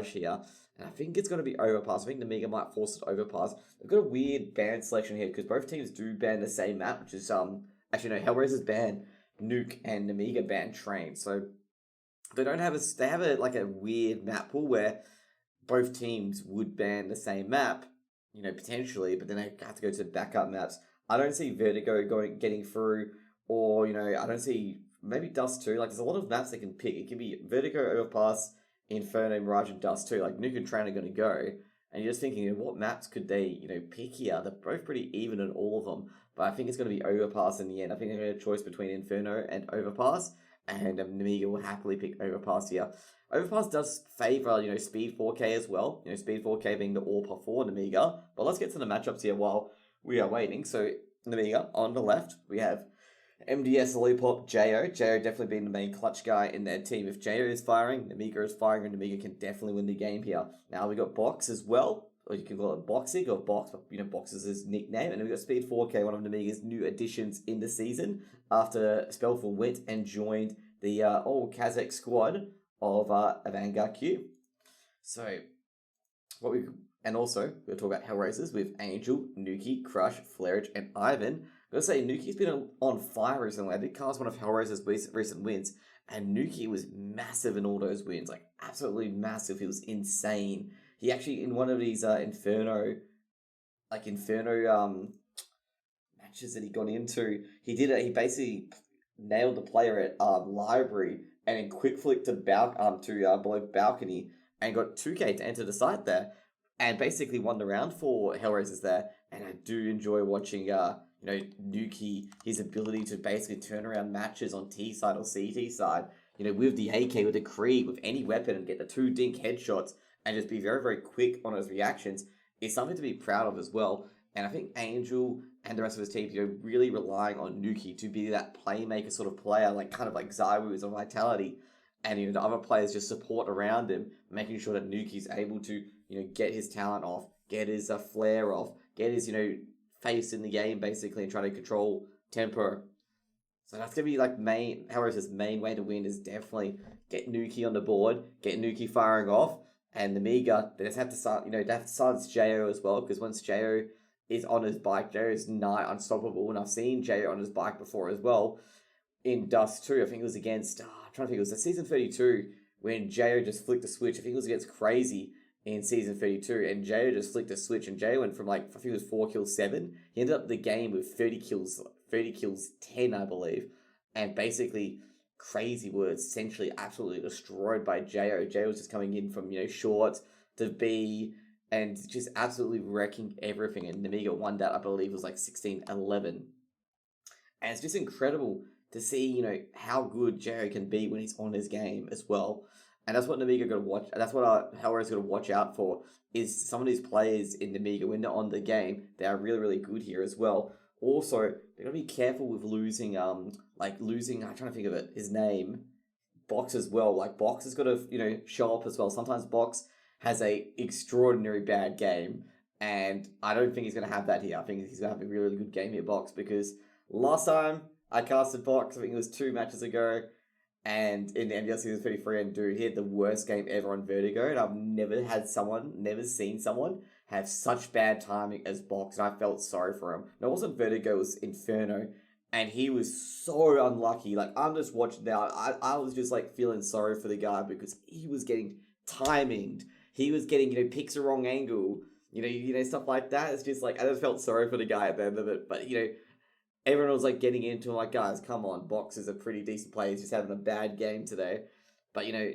here, and I think it's going to be overpass. I think Nemiga might force it overpass. They've got a weird ban selection here because both teams do ban the same map, which is actually no, HellRaisers ban Nuke and Nemiga ban Train. So they don't have they have like a weird map pool where both teams would ban the same map, you know, potentially, but then they have to go to backup maps. I don't see Vertigo getting through, or, you know, I don't see maybe Dust too. Like, there's a lot of maps they can pick. It can be Vertigo, Overpass, Inferno, Mirage, and Dust too. Like, Nuke and Train are going to go, and you're just thinking, you know, what maps could they, you know, pick here? They're both pretty even in all of them, but I think it's going to be Overpass in the end. I think they're going to have a choice between Inferno and Overpass, and Nemiga will happily pick Overpass here. Overpass does favor, you know, Speed 4K as well. You know, Speed 4K being the all for Nemiga. But let's get to the matchups here while we are waiting. So, Nemiga, on the left, we have MDS, Lollipop, Jo. Jo definitely being the main clutch guy in their team. If Jo is firing, Nemiga is firing, and Nemiga can definitely win the game here. Now, we got Box as well. Or you can call it Boxing or Box, but, you know, Box is his nickname. And then we got Speed 4K, one of Nemiga's new additions in the season, after Spellful went and joined the old Kazakh squad of Vanguard Q. So, and also, we'll talk about HellRaisers with Angel, Nuki, Crush, Flareage, and Ivan. I'm going to say, Nuki's been on fire recently. I did cast one of HellRaisers' recent wins, and Nuki was massive in all those wins. Like, absolutely massive. He was insane. He actually, in one of these Inferno matches that he got into, he basically nailed the player at Library, and then quick flick to below balcony, and got 2k to enter the site there, and basically won the round for HellRaisers there. And I do enjoy watching you know, Nuki, his ability to basically turn around matches on T side or CT side, you know, with the AK, with the Krieg, with any weapon, and get the 2 dink headshots and just be very, very quick on his reactions is something to be proud of as well. And I think Angel and the rest of his team, you know, really relying on Nuki to be that playmaker sort of player, like kind of like Zywoo's or Vitality, and, you know, the other players just support around him, making sure that Nuki's able to, you know, get his talent off, get his flare off, get his, you know, face in the game basically, and try to control tempo. So that's gonna be like HellRaisers' main way to win is definitely get Nuki on the board, get Nuki firing off, and Nemiga, they just have to they have to silence Jo as well, because once Jo is on his bike, Jo is nigh unstoppable, and I've seen Jo on his bike before as well in Dust 2. I think it was against, I'm trying to think, it was the season 32 when Jo just flicked the switch. I think it was against Crazy in season 32, and Jo just flicked the switch, and Jo went from, like, I think it was 4 kills 7. He ended up the game with 30 kills 10, I believe, and basically Crazy was essentially absolutely destroyed by Jo. Jo was just coming in from, you know, short to B, and just absolutely wrecking everything, and Nemiga won that, I believe, was like 16-11. And it's just incredible to see, you know, how good Jo can be when he's on his game as well. And that's what Nemiga got to watch. That's what HellRaisers got to watch out for, is some of these players in Nemiga, when they're on the game, they are really, really good here as well. Also, they got to be careful with losing, I'm trying to think of his name, Box as well. Like, Box has got to, you know, show up as well. Sometimes Box has a extraordinary bad game, and I don't think he's going to have that here. I think he's going to have a really, really good game here, Box, because last time I casted Box, I think it was 2 matches ago, and in the NBL Season 33, and dude, he had the worst game ever on Vertigo, and I've never seen someone have such bad timing as Box, and I felt sorry for him. No, it wasn't Vertigo, it was Inferno, and he was so unlucky. Like, I'm just watching now, I was just, like, feeling sorry for the guy, because he was getting timinged. He was getting, you know, picks the wrong angle, you know, stuff like that. It's just, like, I just felt sorry for the guy at the end of it, but, you know, everyone was, like, getting into him, like, guys, come on, Box is a pretty decent player. He's just having a bad game today. But, you know,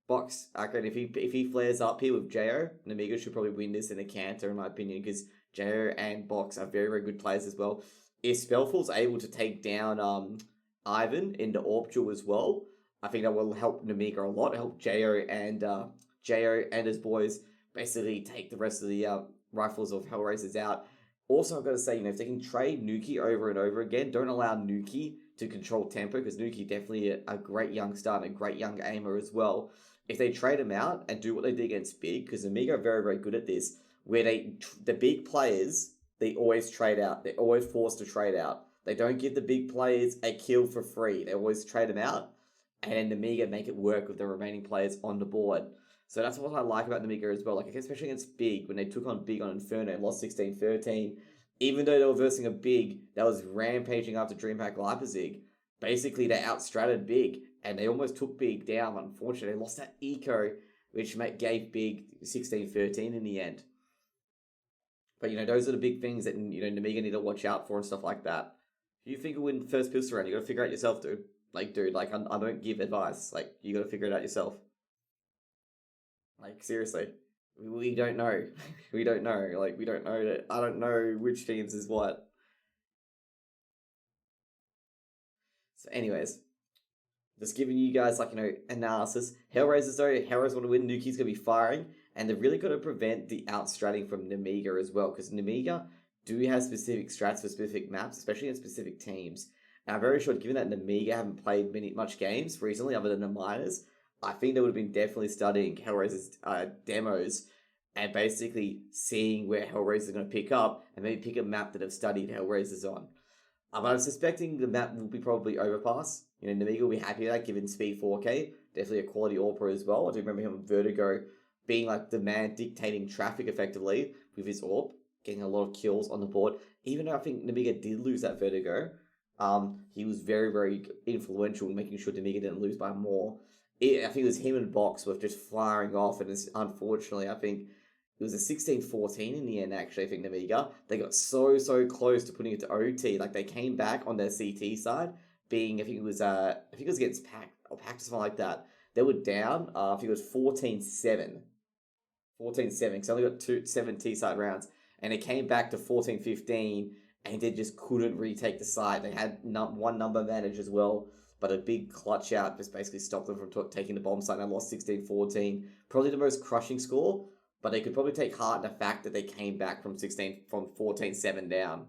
Box, okay, if he flares up here with Jo, Nemiga should probably win this in a canter, in my opinion, because Jo and Box are very, very good players as well. If Spellful's able to take down Ivan in the AWP duel as well, I think that will help Nemiga a lot, help Jo and his boys basically take the rest of the rifles of HellRaisers out. Also, I've got to say, you know, if they can trade Nuki over and over again, don't allow Nuki to control tempo, because Nuki definitely a great young star and a great young aimer as well. If they trade him out and do what they did against Big, because Nemiga are very, very good at this, where the big players, they always trade out. They're always forced to trade out. They don't give the big players a kill for free. They always trade them out, and Nemiga make it work with the remaining players on the board. So that's what I like about Nemiga as well. Like, especially against Big, when they took on Big on Inferno and lost 16-13, even though they were versing a Big that was rampaging after DreamHack Leipzig, basically they outstratted Big, and they almost took Big down. Unfortunately, they lost that eco, which gave Big 16-13 in the end. But, those are the big things that, Nemiga need to watch out for and stuff like that. If you think you'll win first pistol round, you got to figure out yourself, dude. Like, dude, like, I don't give advice. Like, you got to figure it out yourself. Like, seriously. We don't know. We don't know. Like, we don't know that. I don't know which teams is what. So, anyways. Just giving you guys, like, analysis. HellRaisers, though, HellRaisers want to win. Nuki's going to be firing. And they've really got to prevent the outstratting from Nemiga as well. Because Nemiga do have specific strats for specific maps, especially in specific teams. And I'm very sure, given that Nemiga haven't played much games recently, other than the minors, I think they would have been definitely studying HellRaisers demos and basically seeing where HellRaisers are going to pick up and maybe pick a map that have studied HellRaisers on. But I'm suspecting the map will be probably Overpass. Nemiga will be happy with that, given speed 4K. Definitely a quality AWP as well. I do remember him on Vertigo being like the man dictating traffic effectively with his AWP, getting a lot of kills on the board. Even though I think Nemiga did lose that Vertigo, he was very, very influential in making sure Nemiga didn't lose by more. I think it was him and Box were just firing off, and unfortunately, I think it was a 16-14 in the end, actually, I think, Nemiga. They got so close to putting it to OT. Like, they came back on their CT side, being, I think it was against Pact, or Pact or something like that. They were down, I think it was 14-7. 14-7, because they only got 7 T-side rounds. And it came back to 14-15, and they just couldn't retake the site. They had one number advantage as well, but a big clutch out just basically stopped them from taking the bomb site, and they lost 16-14. Probably the most crushing score, but they could probably take heart in the fact that they came back from 14-7 down.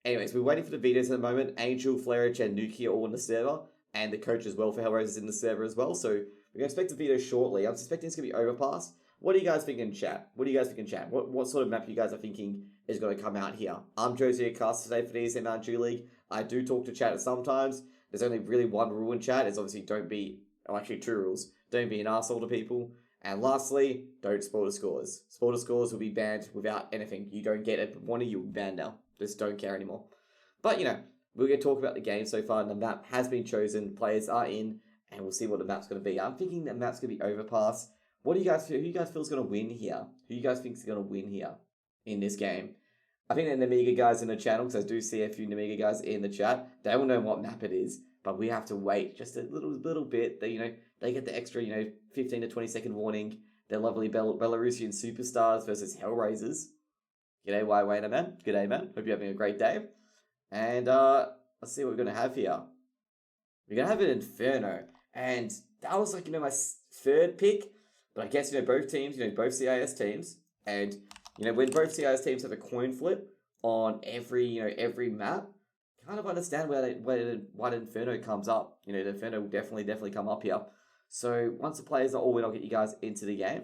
Anyways, we're waiting for the videos at the moment. Angel, Flareich, and Nuki are all in the server, and the coach as well for HellRaisers in the server as well, so we're going to expect the video shortly. I'm suspecting it's going to be Overpass. What do you guys think in chat? What sort of map you guys are thinking is going to come out here? I'm Josie Cast today for the ESEA G League. I do talk to chat sometimes. There's only really one rule in chat. It's obviously actually 2 rules. Don't be an arsehole to people. And lastly, don't spoil the scores. Spoil the scores will be banned without anything. You don't get it. One of you will be banned now. Just don't care anymore. But, we're going to talk about the game so far. And the map has been chosen. Players are in. And we'll see what the map's going to be. I'm thinking the map's going to be Overpass. What do you guys feel? Who you guys feel is going to win here? Who you guys think is going to win here in this game? I think the Nemiga guys in the channel, because I do see a few Nemiga guys in the chat, they will know what map it is. But we have to wait just a little bit. They get the extra 15 to 20 second warning. They're lovely Belarusian superstars versus HellRaisers. G'day, Wayne, man. G'day, man. Hope you're having a great day. And let's see what we're gonna have here. We're gonna have an Inferno, and that was like my 3rd pick. But I guess both teams, both CIS teams, and when both CIS teams have a coin flip on every map, kind of understand why the Inferno comes up. The Inferno will definitely come up here. So once the players are all in, I'll get you guys into the game.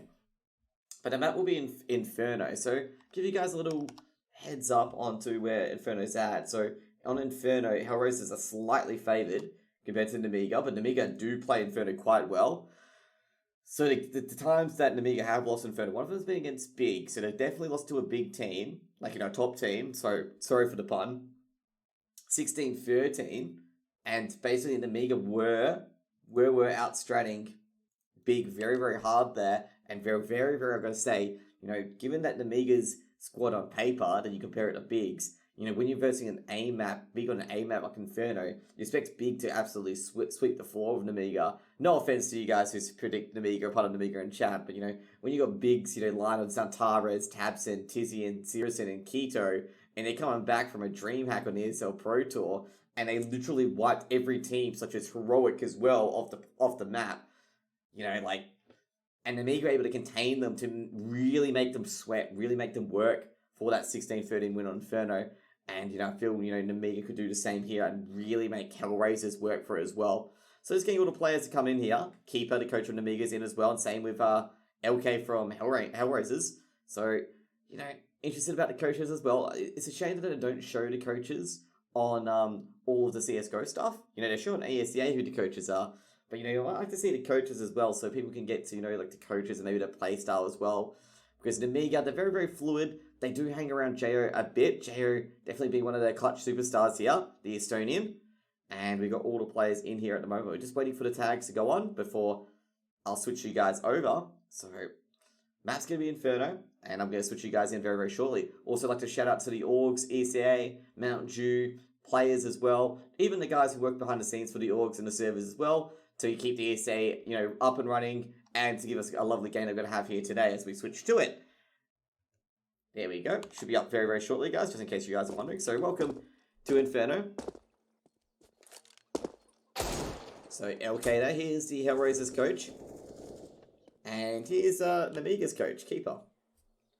But the map will be in Inferno. So give you guys a little heads up onto where Inferno's at. So on Inferno, HellRaisers are slightly favoured compared to Nemiga, but Nemiga do play Inferno quite well. So the times that Nemiga have lost Inferno, one of them has been against Big. So they've definitely lost to a big team, like top team. So sorry for the pun. 16-13, and basically Nemiga were outstratting Big very hard there, and very I'm going to say, given that Nemiga's squad on paper, then you compare it to Big's, when you're versing an A map, Big on an A map like Inferno, you expect Big to absolutely sweep the floor of Nemiga. No offense to you guys who predict Nemiga or part of Nemiga in chat, but when you got Big's, line of Zantares, Tabson, Tizian, Sirison, and Keto, and they're coming back from a DreamHack on the ESL Pro Tour, and they literally wiped every team, such as Heroic as well, off the map. And Nemiga were able to contain them to really make them sweat, really make them work for that 16-13 win on Inferno. And, I feel, Nemiga could do the same here and really make HellRaisers work for it as well. So just getting all the players to come in here. Keeper, the coach from Nemiga's in as well, and same with LK from HellRaisers. So, interested about the coaches as well. It's a shame that they don't show the coaches on all of the CSGO stuff. They show on ESEA who the coaches are, But, you know, I like to see the coaches as well, so people can get to, you know, like the coaches and maybe the play style as well. Because Nemiga, they're very, very fluid. They do hang around Jo a bit. Jo definitely being one of their clutch superstars here, the Estonian. And we've got all the players in here at the moment. We're just waiting for the tags to go on before I'll switch you guys over. So, map's going to be Inferno, and I'm going to switch you guys in very, very shortly. Also, like to shout out to the orgs, ESEA, Mountain Dew, players as well. Even the guys who work behind the scenes for the orgs and the servers as well, to keep the ESEA, you know, up and running, and to give us a lovely game they're going to have here today as we switch to it. There we go. Should be up very, very shortly, guys, just in case you guys are wondering. So, welcome to Inferno. So, LK there, here's the HellRaisers coach. And here's Nemiga's coach, Keeper.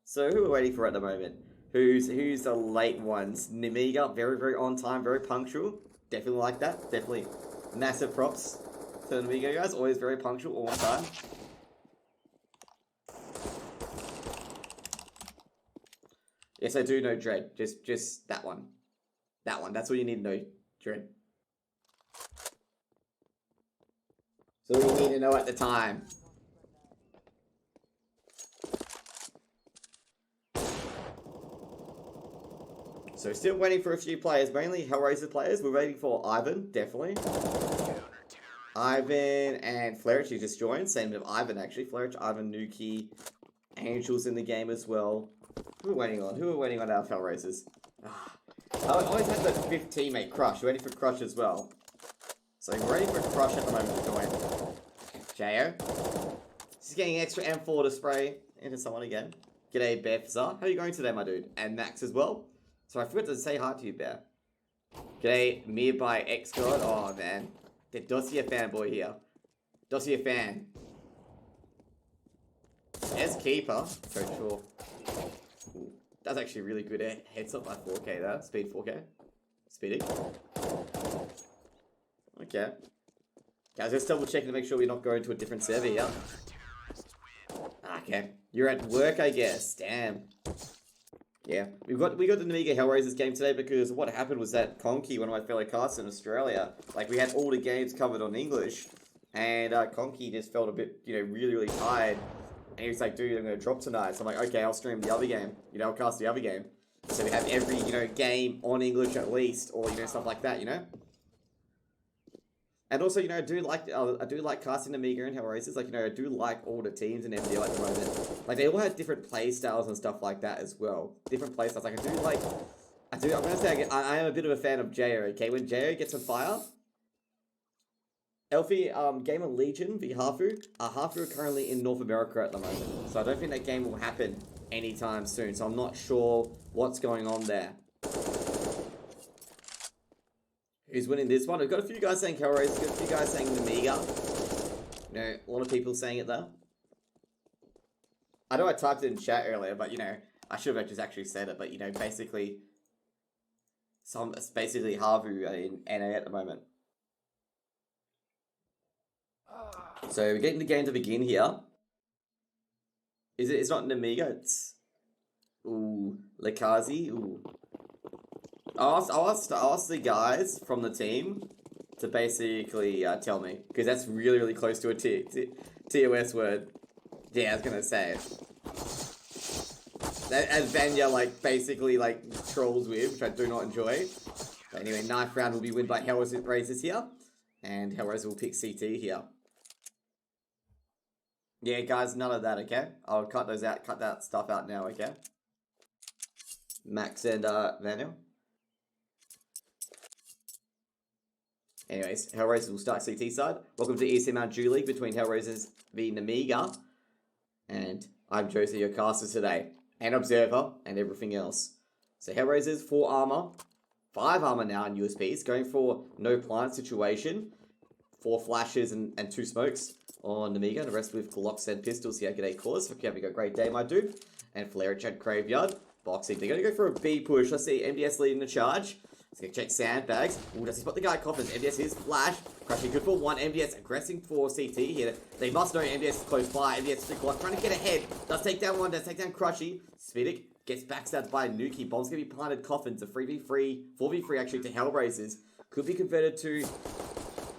So, who are we waiting for at the moment? Who's the late ones? Nemiga, very, very on time, very punctual. Definitely like that. Definitely massive props to Nemiga, guys. Always very punctual, all on time. Yes, I do know Dread. Just that one. That one. That's all you need to know, Dread. So all you need to know at the time. So still waiting for a few players, mainly HellRaiser players. We're waiting for Ivan, definitely. Ivan and Flerich, who just joined. Same with Ivan, actually. Flerich, Ivan, Nuki, Angel's in the game as well. Who are we waiting on? Who are we waiting on our HellRaisers? I always had the 5th teammate, Crush. We're waiting for Crush as well. So we're waiting for Crush at the moment to join. Jo. Just getting extra M4 to spray into someone again. G'day, Bear Fazar. How are you going today, my dude? And Max as well. So I forgot to say hi to you, Bear. G'day, me by X-God. Oh, man. The Dossier fanboy here. Dossier fan. There's Keeper. Coach Shaw. Ooh, that's actually really good headset by 4K there. Speed 4K. Speedy. Okay. Guys, let's double check to make sure we're not going to a different server here. Okay. You're at work, I guess. Damn. Yeah. We got the Nemiga HellRaisers game today because what happened was that Conky, one of my fellow casters in Australia, like we had all the games covered on English, and Conky just felt a bit, you know, really, really tired. And he was like, dude, I'm going to drop tonight. So I'm like, okay, I'll stream the other game. You know, I'll cast the other game. So we have every, you know, game on English at least, or, you know, stuff like that, you know? And also, you know, I do like casting Nemiga and HellRaisers. Like, you know, I do like all the teams in MDL at the moment. Like, they all have different play styles and stuff like that as well. Different play styles. Like, I'm going to say, I am a bit of a fan of Jo, okay? When Jo gets on fire, Elfie, game of Legion v Hafu. Hafu are currently in North America at the moment. So I don't think that game will happen anytime soon. So I'm not sure what's going on there. Who's winning this one? We've got a few guys saying HellRaisers, got a few guys saying Nemiga. You know, a lot of people saying it there. I know I typed it in chat earlier, but you know, I should have just actually said it. But you know, basically, it's basically Havu in NA at the moment. So we're getting the game to begin here. It's not Nemiga, it's ooh, Lakazi. Ooh. I'll ask the guys from the team to basically tell me, because that's really, really close to a TOS word. Yeah, I was gonna say it. That, as Vanya, like, basically, like, trolls with, which I do not enjoy. But anyway, 9th round will be won by HellRaisers here, and HellRaisers will pick CT here. Yeah, guys, none of that, okay? I'll cut those out, cut that stuff out now, okay? Max and Vanya. Anyways, HellRaisers will start CT side. Welcome to ESEA Mount Dew League between HellRaisers v Nemiga. And I'm Josie, your caster today. And Observer, and everything else. So HellRaisers, 4 armor. 5 armor now in USPs. Going for no plant situation. 4 flashes and 2 smokes on Nemiga. The rest with Glocks and pistols here. G'day, Cause. Hope you're having a great day, my dude. And Flerich at Graveyard. Boxing. They're going to go for a B push. Let's see MDS leading the charge. Let's go check sandbags. Ooh, does he spot the guy? Coffins. MDS is flash. Crushing good for 1. MDS aggressing for CT here. They must know MDS is close by. MDS is Glock trying to get ahead. Does take down 1. Does take down Crushy. Spidic gets backstabbed by Nuki. Bomb's going to be planted. Coffins. A 3v3. 4v3 actually to HellRaisers. Could be converted to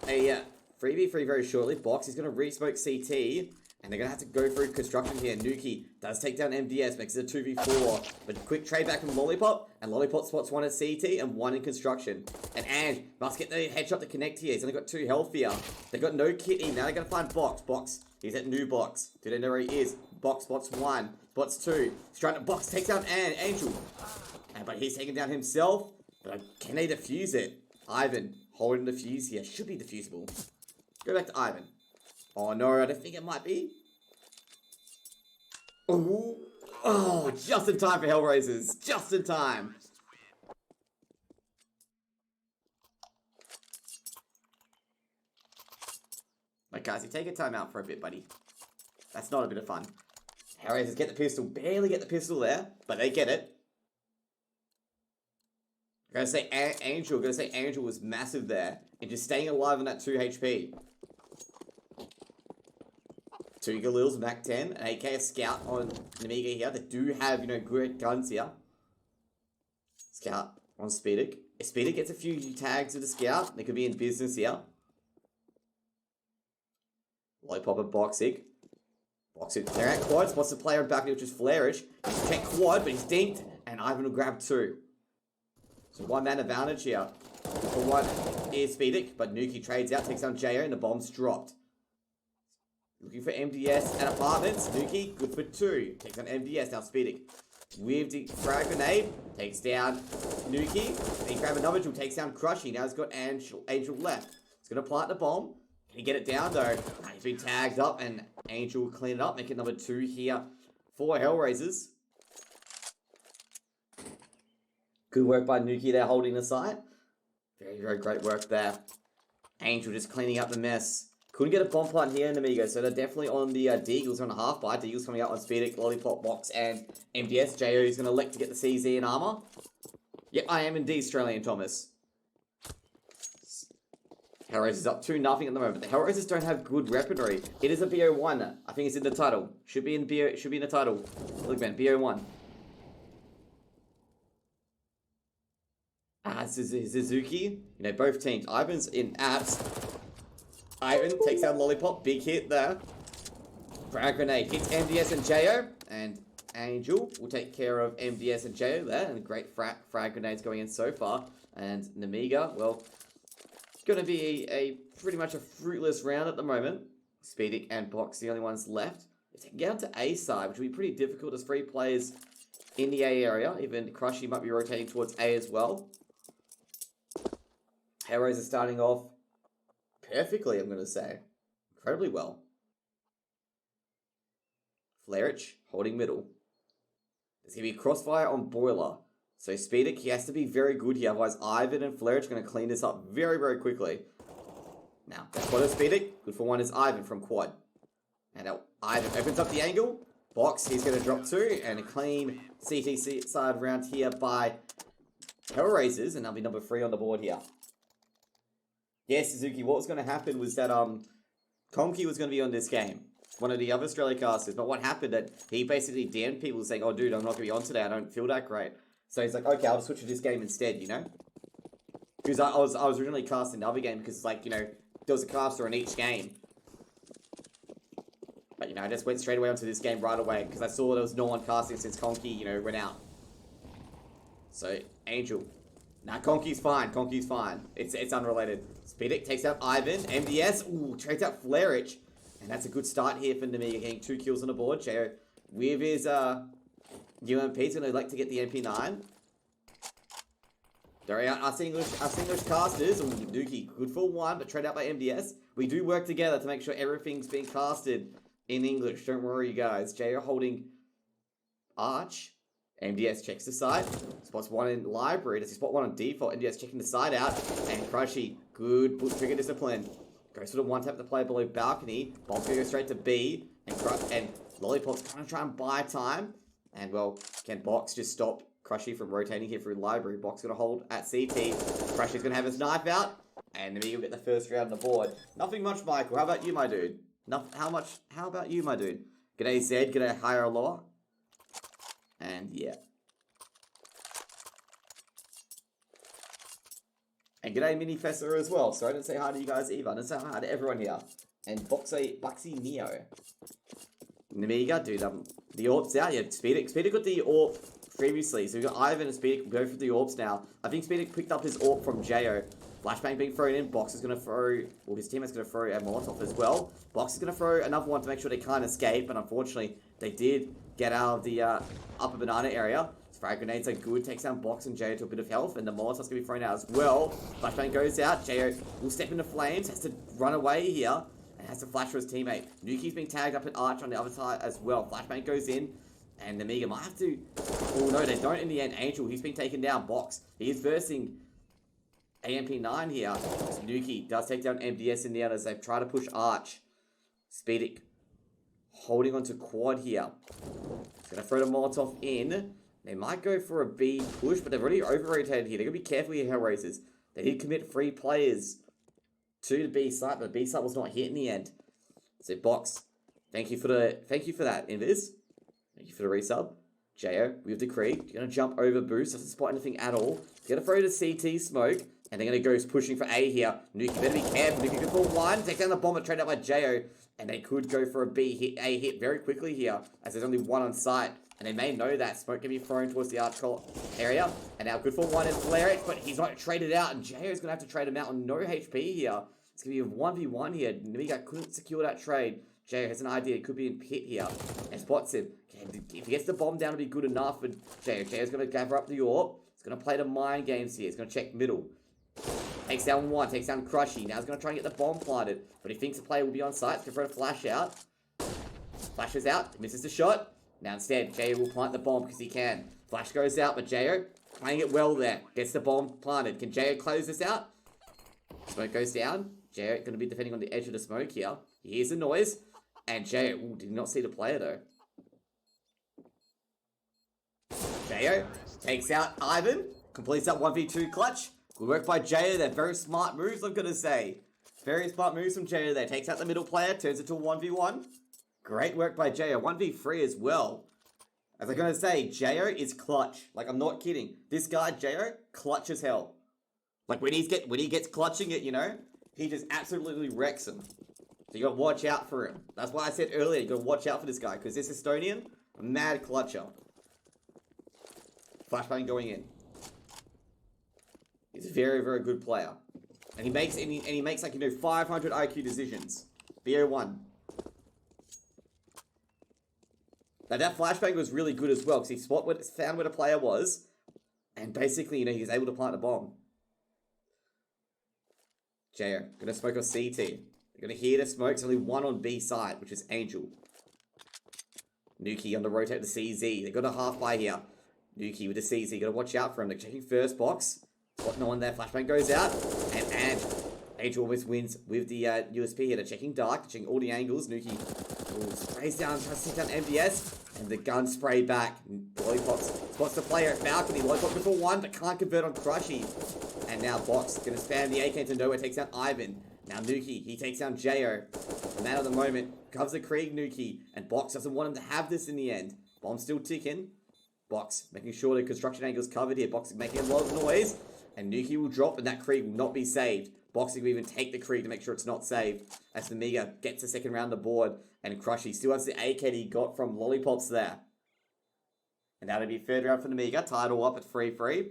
a 3v3 very shortly. Box is going to re-smoke CT. And they're going to have to go through construction here. Nuki does take down MDS, makes it a 2v4. But quick trade back from Lollipop. And Lollipop spots one at CT and one in construction. And Ange must get the headshot to connect here. He's only got 2 health here. They've got no kitty. Now they're going to find Box. Box, he's at new Box. Do they know where he is? Box spots 1, spots 2. He's trying to Box, takes down Angel. But he's taking down himself. But can they defuse it? Ivan holding the fuse here. Should be defusable. Go back to Ivan. Oh no, I don't think it might be. Ooh. Oh, just in time for HellRaisers. Just in time. Like, guys, you take a time out for a bit, buddy. That's not a bit of fun. HellRaisers get the pistol. Barely get the pistol there, but they get it. I'm gonna say Angel was massive there. And just staying alive on that 2 HP. 2 Galils, Mac 10, an AK, a Scout on Nemiga here. They do have, great guns here. Scout on Speedic. If Speedic gets a few tags with the Scout, they could be in business here. Lollipop and Boxig. Boxig, they're at quad, spots the player in back, which is Flairish. He's checked quad, but he's dinked, and Ivan will grab 2. So 1-man advantage here. For 1 is Speedic, but Nuki trades out, takes down JO, and the bomb's dropped. Looking for MDS at apartments. Nuki, good for 2. Takes down MDS, now Speedic. With the frag grenade, takes down Nuki. Then he grabs another jewel, takes down Crushy. Now he's got Angel left. He's going to plant the bomb. Can he get it down though? He's been tagged up and Angel will clean it up. Make it number 2 here for HellRaisers. Good work by Nuki there holding the site. Very, very great work there. Angel just cleaning up the mess. Couldn't get a bomb plant here in Nemiga, so they're definitely on the Deagles on a half buy. Deagles coming out on Speedic, Lollipop, Box, and MDS. JO is going to elect to get the CZ and armor. Yep, I am indeed Australian, Thomas. HellRaisers up 2-0 at the moment. The HellRaisers don't have good weaponry. It is a BO1. I think it's in the title. Should be in the title. Look, man, BO1. Suzuki. Both teams. Ivan's in apps. Ivan takes out Lollipop. Big hit there. Frag grenade hits MDS and JO. And Angel will take care of MDS and JO there. And great frag grenades going in so far. And Nemiga, well, it's going to be a pretty much a fruitless round at the moment. Speedic and Box, the only ones left. If they can get onto A side, which will be pretty difficult as 3 players in the A area. Even Crushy might be rotating towards A as well. HellRaisers starting off perfectly, I'm going to say. Incredibly well. Flairich holding middle. There's going to be a crossfire on Boiler. So Speedic, he has to be very good here. Otherwise, Ivan and Flairich are going to clean this up very, very quickly. Now, that's quad of Speedic. Good for 1 is Ivan from quad. And now Ivan opens up the angle. Box, he's going to drop 2. And a clean CTC side round here by HellRaisers. And that'll be number 3 on the board here. Yeah, Suzuki, what was going to happen was that Conky was going to be on this game. One of the other Australia casters. But what happened that he basically damned people saying, oh, dude, I'm not going to be on today. I don't feel that great. So he's like, okay, I'll switch to this game instead, Because I was originally casting the other game because, like, there was a caster in each game. But, I just went straight away onto this game right away because I saw there was no one casting since Conky, went out. So, Angel. Nah, Conky's fine. Conky's fine. It's unrelated. Speedic takes out Ivan. MDS. Ooh, trades out Flairich. And that's a good start here for Nemiga, getting 2 kills on the board. Jo with his UMP's going to like to get the MP9. There are us English casters. Ooh, Nuki, good for 1, but trade out by MDS. We do work together to make sure everything's being casted in English. Don't worry, you guys. Jo holding Arch. MDS checks the side. Spots 1 in library. Does he spot 1 on default? MDS checking the side out. And Crushy, good trigger discipline. Goes for the 1-tap the player below balcony. Bomb's going to go straight to B. And Lollipop's going to try and buy time. And, well, can Box just stop Crushy from rotating here through library? Box going to hold at CT. Crushy's going to have his knife out. And Nemiga will get the first round on the board. Nothing much, Michael. How about you, my dude? How about you, my dude? G'day, Zed. G'day, higher or lower? And, yeah. And g'day Mini Fester as well. Sorry I didn't say hi to you guys either. I didn't say hi to everyone here. And Buxy Neo. Nemiga, dude, the AWP's out. Yeah, Speedic got the AWP previously. So we've got Ivan and Speedic go for the AWPs now. I think Speedic picked up his AWP from Jo. Flashbang being thrown in. Box is going to throw, well, his teammate's going to throw a Molotov as well. Box is going to throw another one to make sure they can't escape. But unfortunately, they did get out of the upper banana area. Frag grenades are good, takes down Box and Jo to a bit of health, and the Molotov's gonna be thrown out as well. Flashbang goes out, Jo will step into flames, has to run away here, and has to flash for his teammate. Nuki's being tagged up at Arch on the other side as well. Flashbang goes in, and Nemiga might have to, oh no, they don't in the end. Angel, he's been taken down. Box, he is versing AMP9 here. Nuki does take down MDS in the end as they try to push Arch. Speedic holding onto quad here. He's gonna throw the Molotov in. They might go for a B push, but they've already over-rotated here. They're going to be careful here, HellRaisers. They did commit 3 players to the B site, but the B site was not hit in the end. So Box, thank you for that, Invis. Thank you for the resub. Jo with the Krieg. Going to jump over boost. Doesn't spot anything at all. He's going to throw the CT smoke, and they're going to go pushing for A here. Nuki better be careful. Nuki could pull one, take down the bomber, trade out by Jo, and they could go for a B hit, A hit very quickly here, as there's only one on site. And they may know that. Smoke can be thrown towards the arch area. And now good for one is Flarex, but he's not traded out. And Jo is going to have to trade him out on no HP here. It's going to be a 1v1 here. Nemiga couldn't secure that trade. Jo has an idea. It could be in pit here. And spots him. If he gets the bomb down, it'll be good enough for Jo. Jo is going to gather up the AWP. He's going to play the mind games here. He's going to check middle. Takes down one. Takes down Crushy. Now he's going to try and get the bomb planted. But he thinks the player will be on site. He's going to throw a flash out. Flashes out. Misses the shot. Now instead, Jo will plant the bomb because he can. Flash goes out, but Jo playing it well there. Gets the bomb planted. Can Jo close this out? Smoke goes down. Jo going to be defending on the edge of the smoke here. He hears the noise. And Jo did not see the player though. Jo takes out Ivan. Completes that 1v2 clutch. Good work by Jo there. Very smart moves, I'm going to say. Very smart moves from Jo there. Takes out the middle player. Turns it to a 1v1. Great work by Jo. 1v3 as well. As I'm going to say, Jo is clutch. Like, I'm not kidding. This guy, Jo, clutch as hell. Like, when he gets clutching it, you know, he just absolutely wrecks him. So you got to watch out for him. That's why I said earlier, you got to watch out for this guy. Because this Estonian, a mad clutcher. Flashbang going in. He's a very, very good player. And he makes like, you know, 500 IQ decisions. BO1. Now that flashbang was really good as well, because he found where the player was, and basically, you know, he was able to plant a bomb. Jo, gonna smoke on CT. They're gonna hear the smoke, it's only one on B side, which is Angel. Nuki on the rotate to CZ. They got a half by here. Nuki with the CZ, gotta watch out for him. They're checking first box. Got no one there, flashbang goes out, and Angel almost wins with the USP here. They're checking dark, they're checking all the angles. Nuki sprays down, tries to take down MDS, and the gun spray back. Lollipop spots the player at balcony. Lollipop for one, but can't convert on Crushy. And now Box gonna spam the AK to nowhere, takes down Ivan. Now Nuki, he takes down Jo. The man of the moment covers the Krieg Nuki, and Box doesn't want him to have this in the end. Bomb's still ticking. Box making sure the construction angle is covered here. Box is making a lot of noise, and Nuki will drop, and that Krieg will not be saved. Boxing will even take the Krieg to make sure it's not saved. As Nemiga gets the second round the board, and Crushy still has the AK he got from Lollipops there. And that'll be third round for Nemiga. Title up at 3-3.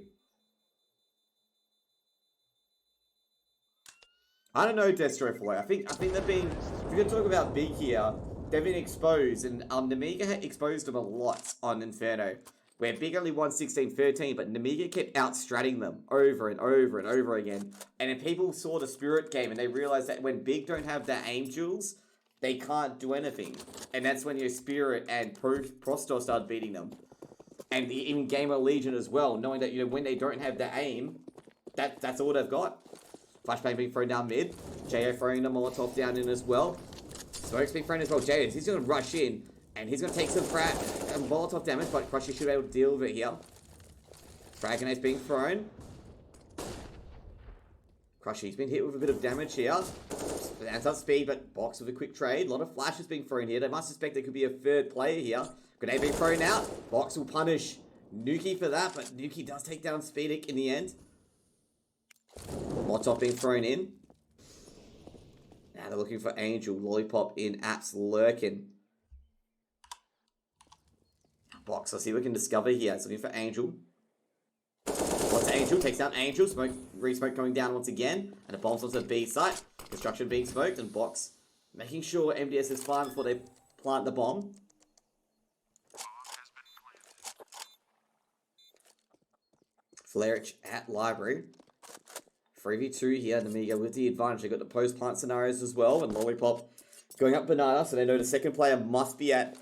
I don't know, Destro for I think they've been, if we're going to talk about big here, they've been exposed, and Nemiga had exposed them a lot on Inferno. Where Big only won 16-13, but Nemiga kept outstratting them over and over and over again. And then people saw the Spirit game, and they realized that when Big don't have their aim jewels, they can't do anything. And that's when your Spirit and Prostor started beating them. And even Gamer Legion as well, knowing that, you know, when they don't have their aim, that's all they've got. Flashbang being thrown down mid. Jo throwing the Molotov down in as well. Smoke's being thrown as well. Jo, he's going to rush in. And he's going to take some Molotov damage, but Crushy should be able to deal with it here. Frag grenade's being thrown. Crushy's been hit with a bit of damage here. Adds up speed, but Box with a quick trade. A lot of flashes being thrown here. They must suspect there could be a third player here. Grenade being thrown out. Box will punish Nuki for that, but Nuki does take down Speedic in the end. Molotov being thrown in. Now they're looking for Angel. Lollipop in. Apps lurking. Box. Let's see what we can discover here. It's looking for Angel. What's Angel? Takes down Angel. Smoke. Re-smoke coming down once again. And the bombs onto the B site. Construction being smoked. And Box making sure MDS is fine before they plant the bomb. Flarich at library. 3v2 here. Nemiga with the advantage. They got the post plant scenarios as well. And Lollipop going up banana. So they know the second player must be at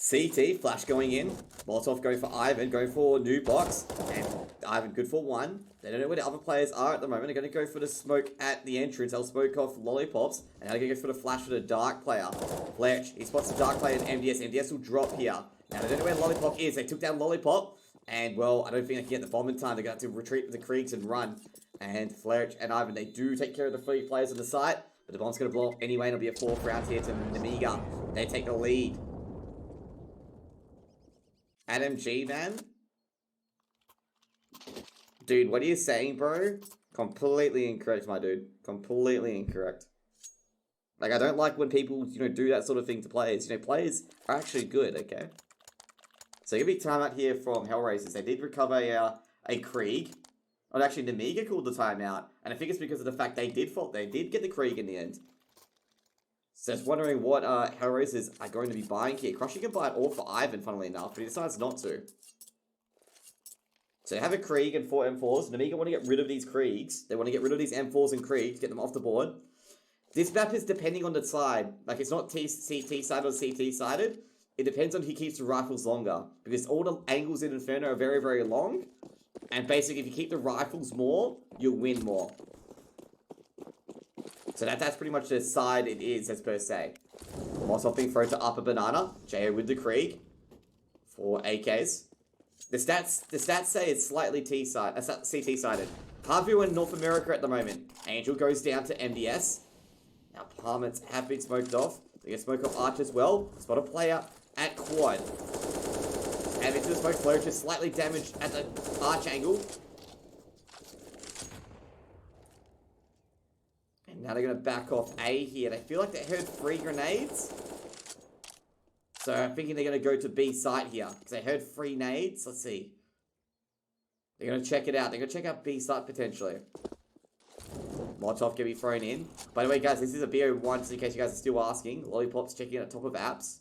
CT. Flash going in. Molotov going for Ivan. Going for new box. And Ivan good for one. They don't know where the other players are at the moment. They're going to go for the smoke at the entrance. They'll smoke off Lollipops. And now they're going to go for the flash for the dark player. Fletch. He spots the dark player in MDS. MDS will drop here. Now they don't know where Lollipop is. They took down Lollipop. And, well, I don't think they can get the bomb in time. They're going to have to retreat with the Kriegs and run. And Flerich and Ivan, they do take care of the 3 players on the site. But the bomb's going to blow up anyway. And it'll be a 4th round here to Nemiga. They take the lead. Adam G, man. Dude, what are you saying, bro? Completely incorrect, my dude. Completely incorrect. Like, I don't like when people, do that sort of thing to players. Players are actually good, okay? So, give me timeout here from HellRaisers. They did recover a Krieg. Oh, actually, Nemiga called the timeout. And I think it's because of the fact they did get the Krieg in the end. So, I was wondering what HellRaisers are going to be buying here. Crushy can buy it all for Ivan, funnily enough, but he decides not to. So, they have a Krieg and 4 M4s. Nemiga want to get rid of these Kriegs. They want to get rid of these M4s and Kriegs, get them off the board. This map is depending on the side. Like, it's not CT-sided or CT-sided. It depends on who keeps the rifles longer. Because all the angles in Inferno are very, very long. And basically, if you keep the rifles more, you'll win more. So that's pretty much the side it is, as per se. Molotov being thrown to upper banana. Jo with the Krieg. For AKs. The stats say it's slightly CT-sided. Harvey in North America at the moment. Angel goes down to MDS. Now Palmets have been smoked off. They get smoke off Arch as well. Spot a player at quad. And into the smoke flow, just slightly damaged at the Arch angle. And now they're going to back off A here. They feel like they heard 3 grenades. So I'm thinking they're going to go to B site here. Because they heard 3 nades. Let's see. They're going to check it out. They're going to check out B site potentially. Molotov can be thrown in. By the way, guys, this is a BO1, just in case you guys are still asking. Lollipop's checking at the top of apps.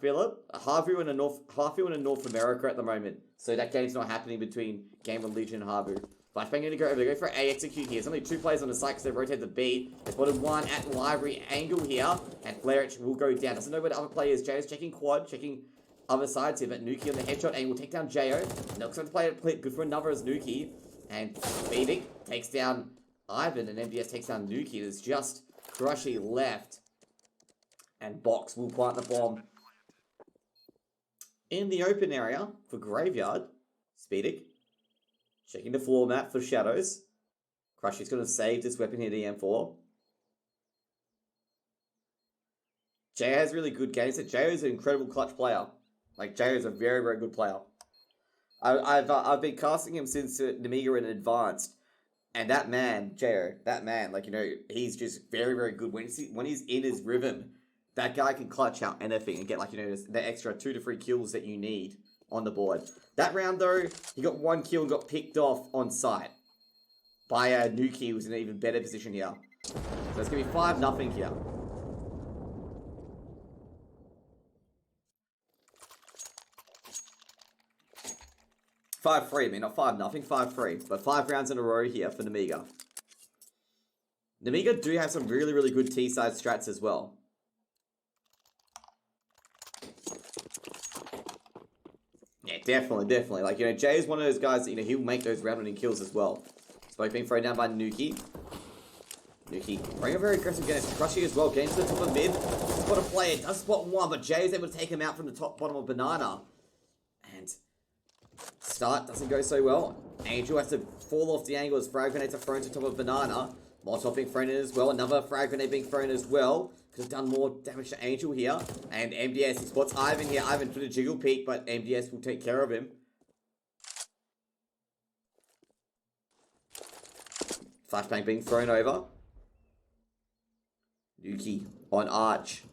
Philip, Harvu in North America at the moment. So that game's not happening between Game of Legion and Harvu. Flashbang going to go over. They go for A execute here. There's only 2 players on the site because they rotate the B. They spotted 1 at library angle here. And Flarich will go down. Doesn't know where the other player is. Jay is checking quad, checking other sides here. But Nuki on the headshot angle will take down Jo. Knocks on the player good for another as Nuki. And Beavik takes down Ivan. And MDS takes down Nuki. There's just Crushy left. And Box will plant the bomb in the open area for Graveyard. Speedic checking the floor map for shadows. Crushy's going to save this weapon here, the M4. Jay has really good games. Jay is an incredible clutch player. Like, Jay is a very, very good player. I've been casting him since Nemiga in Advanced. And that man, he's just very, very good. When he's in his rhythm, that guy can clutch out anything and get, the extra 2 to 3 kills that you need on the board. That round, though, he got 1 kill and got picked off on site by Nuki, who's in an even better position here. So it's going to be 5-0 here. Five-3, I mean, not 5-0, 5-3. But 5 rounds in a row here for Nemiga. Nemiga do have some really, really good T-side strats as well. Yeah, definitely. Like, Jay is one of those guys that, he'll make those round-winning kills as well. Smoke being thrown down by Nuki. Nuki bring a very aggressive game. Crushy as well. Getting to the top of mid. Spot a player. Does spot 1, but Jay is able to take him out from the bottom of banana. And start doesn't go so well. Angel has to fall off the angle as frag grenades are thrown to the top of banana. Molotov being thrown in as well. Another frag grenade being thrown as well. Could have done more damage to Angel here. And MDS, he spots Ivan here. Ivan for the jiggle peek, but MDS will take care of him. Flashbang being thrown over. Nuki on Arch.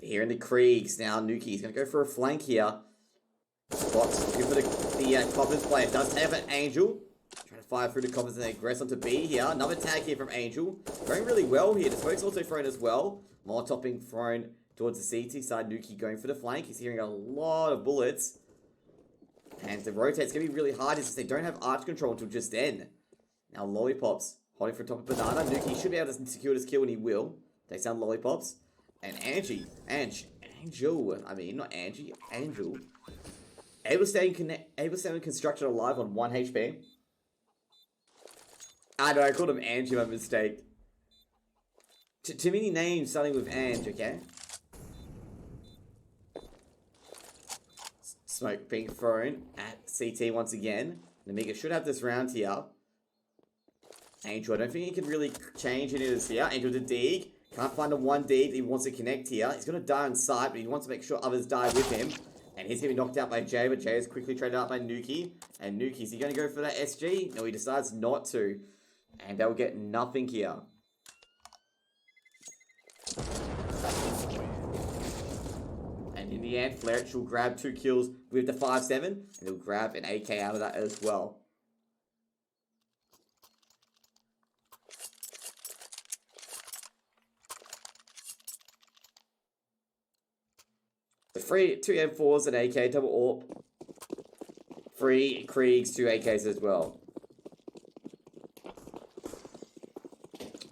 Here in the Kriegs. Now Nuki's going to go for a flank here. Box looking for the Coppers player. Does have an Angel. Trying to fire through the Coppers and they aggress onto B here. Another tag here from Angel. Going really well here. The smoke's also thrown as well. Molotov being thrown towards the CT side. Nuki going for the flank. He's hearing a lot of bullets. And the rotate's going to be really hard since they don't have arch control until just then. Now Lollipops holding for top of Banana. Nuki should be able to secure this kill and he will. Takes down Lollipops. And Angel. I mean, not Angie. Angel. Able to stay in construction alive on 1 HP. I know, I called him Angie by mistake. Too many names starting with Ange, okay? Smoke being thrown at CT once again. Nemiga should have this round here. Angel, I don't think he can really change any of this here. Angel to dig. Can't find a 1 dig. He wants to connect here. He's going to die on sight, but he wants to make sure others die with him. And he's going to be knocked out by Jay, but Jay is quickly traded out by Nuki. And Nuki, is he going to go for that SG? No, he decides not to. And they'll get nothing here. And in the end, Flareich will grab 2 kills with the 5-7. And he'll grab an AK out of that as well. The 2 M4s, an AK, double AWP. 3 Kriegs, 2 AKs as well.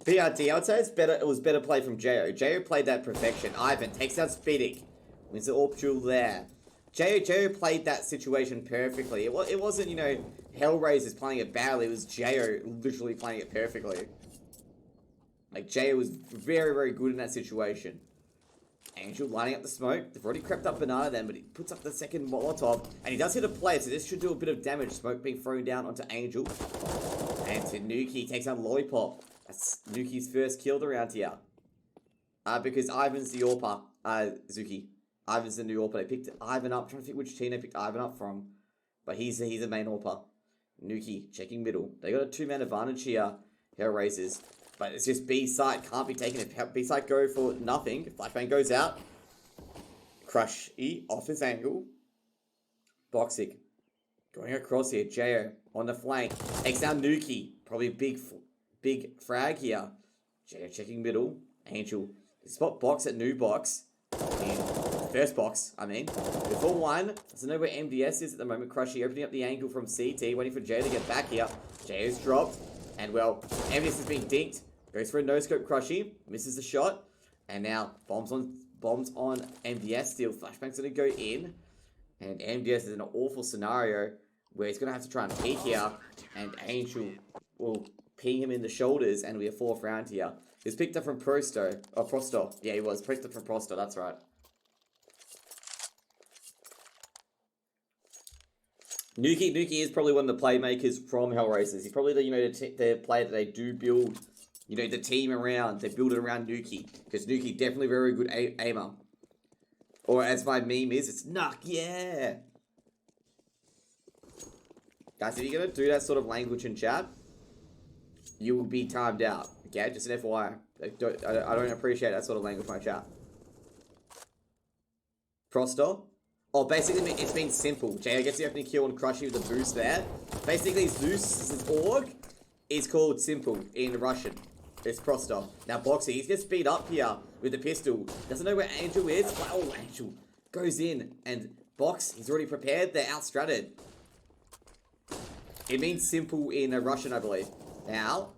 PRT, I would say it was better play from Jo. Jo played that perfection. Ivan takes out Speedic. Wins the AWP duel there. Jo played that situation perfectly. It wasn't, you know, HellRaisers playing it badly. It was Jo literally playing it perfectly. Like, Jo was very, very good in that situation. Angel lining up the smoke. They've already crept up Banana then, but he puts up the second Molotov. And he does hit a player, so this should do a bit of damage. Smoke being thrown down onto Angel. And to Nuki, takes out Lollipop. That's Nuki's first kill around here. Because Ivan's the AWPer. Zuki. Ivan's the new AWPer. They picked Ivan up. I'm trying to think which team they picked Ivan up from. But he's a main AWPer. Nuki checking middle. They got a 2-man advantage here. HellRaisers. But it's just B side can't be taken. If B side go for nothing, Flashbang goes out. Crush E off his angle. Boxic going across here. Jo on the flank takes down Nuki. Probably a big frag here. Jo checking middle. Angel spot box at new box. First box, I mean. Before 1. Doesn't know where MDS is at the moment. Crushy opening up the angle from CT, waiting for Jay to get back here. Jay is dropped. And well, MDS has been dinked. Goes for a no-scope Crushy. Misses the shot. And now bombs on MDS still. Flashbang's going to go in. And MDS is in an awful scenario where he's going to have to try and peek here. And Angel will ping him in the shoulders. And we have 4th round here. He's picked up from Prosto. Oh, Prosto. Yeah, he was. Picked up from Prosto. That's right. Nuki is probably one of the playmakers from HellRaisers. He's probably the, you know, the player that they do build, you know, the team around. They build it around Nuki. Because Nuki definitely very good aimer. Or as my meme is, it's Nuck, yeah. Guys, if you're going to do that sort of language in chat, you will be timed out. Okay, just an FYI. I don't appreciate that sort of language in my chat. Prosto. Oh, basically, it's been simple. Jay gets the opening kill on Crushy with a boost there. Basically, Zeus's org is called simple in Russian. It's Prosto. Now, Boxy, he's gonna speed up here with the pistol. Doesn't know where Angel is. Oh, Angel goes in. And Box, he's already prepared. They're outstratted. It means simple in Russian, I believe. Now,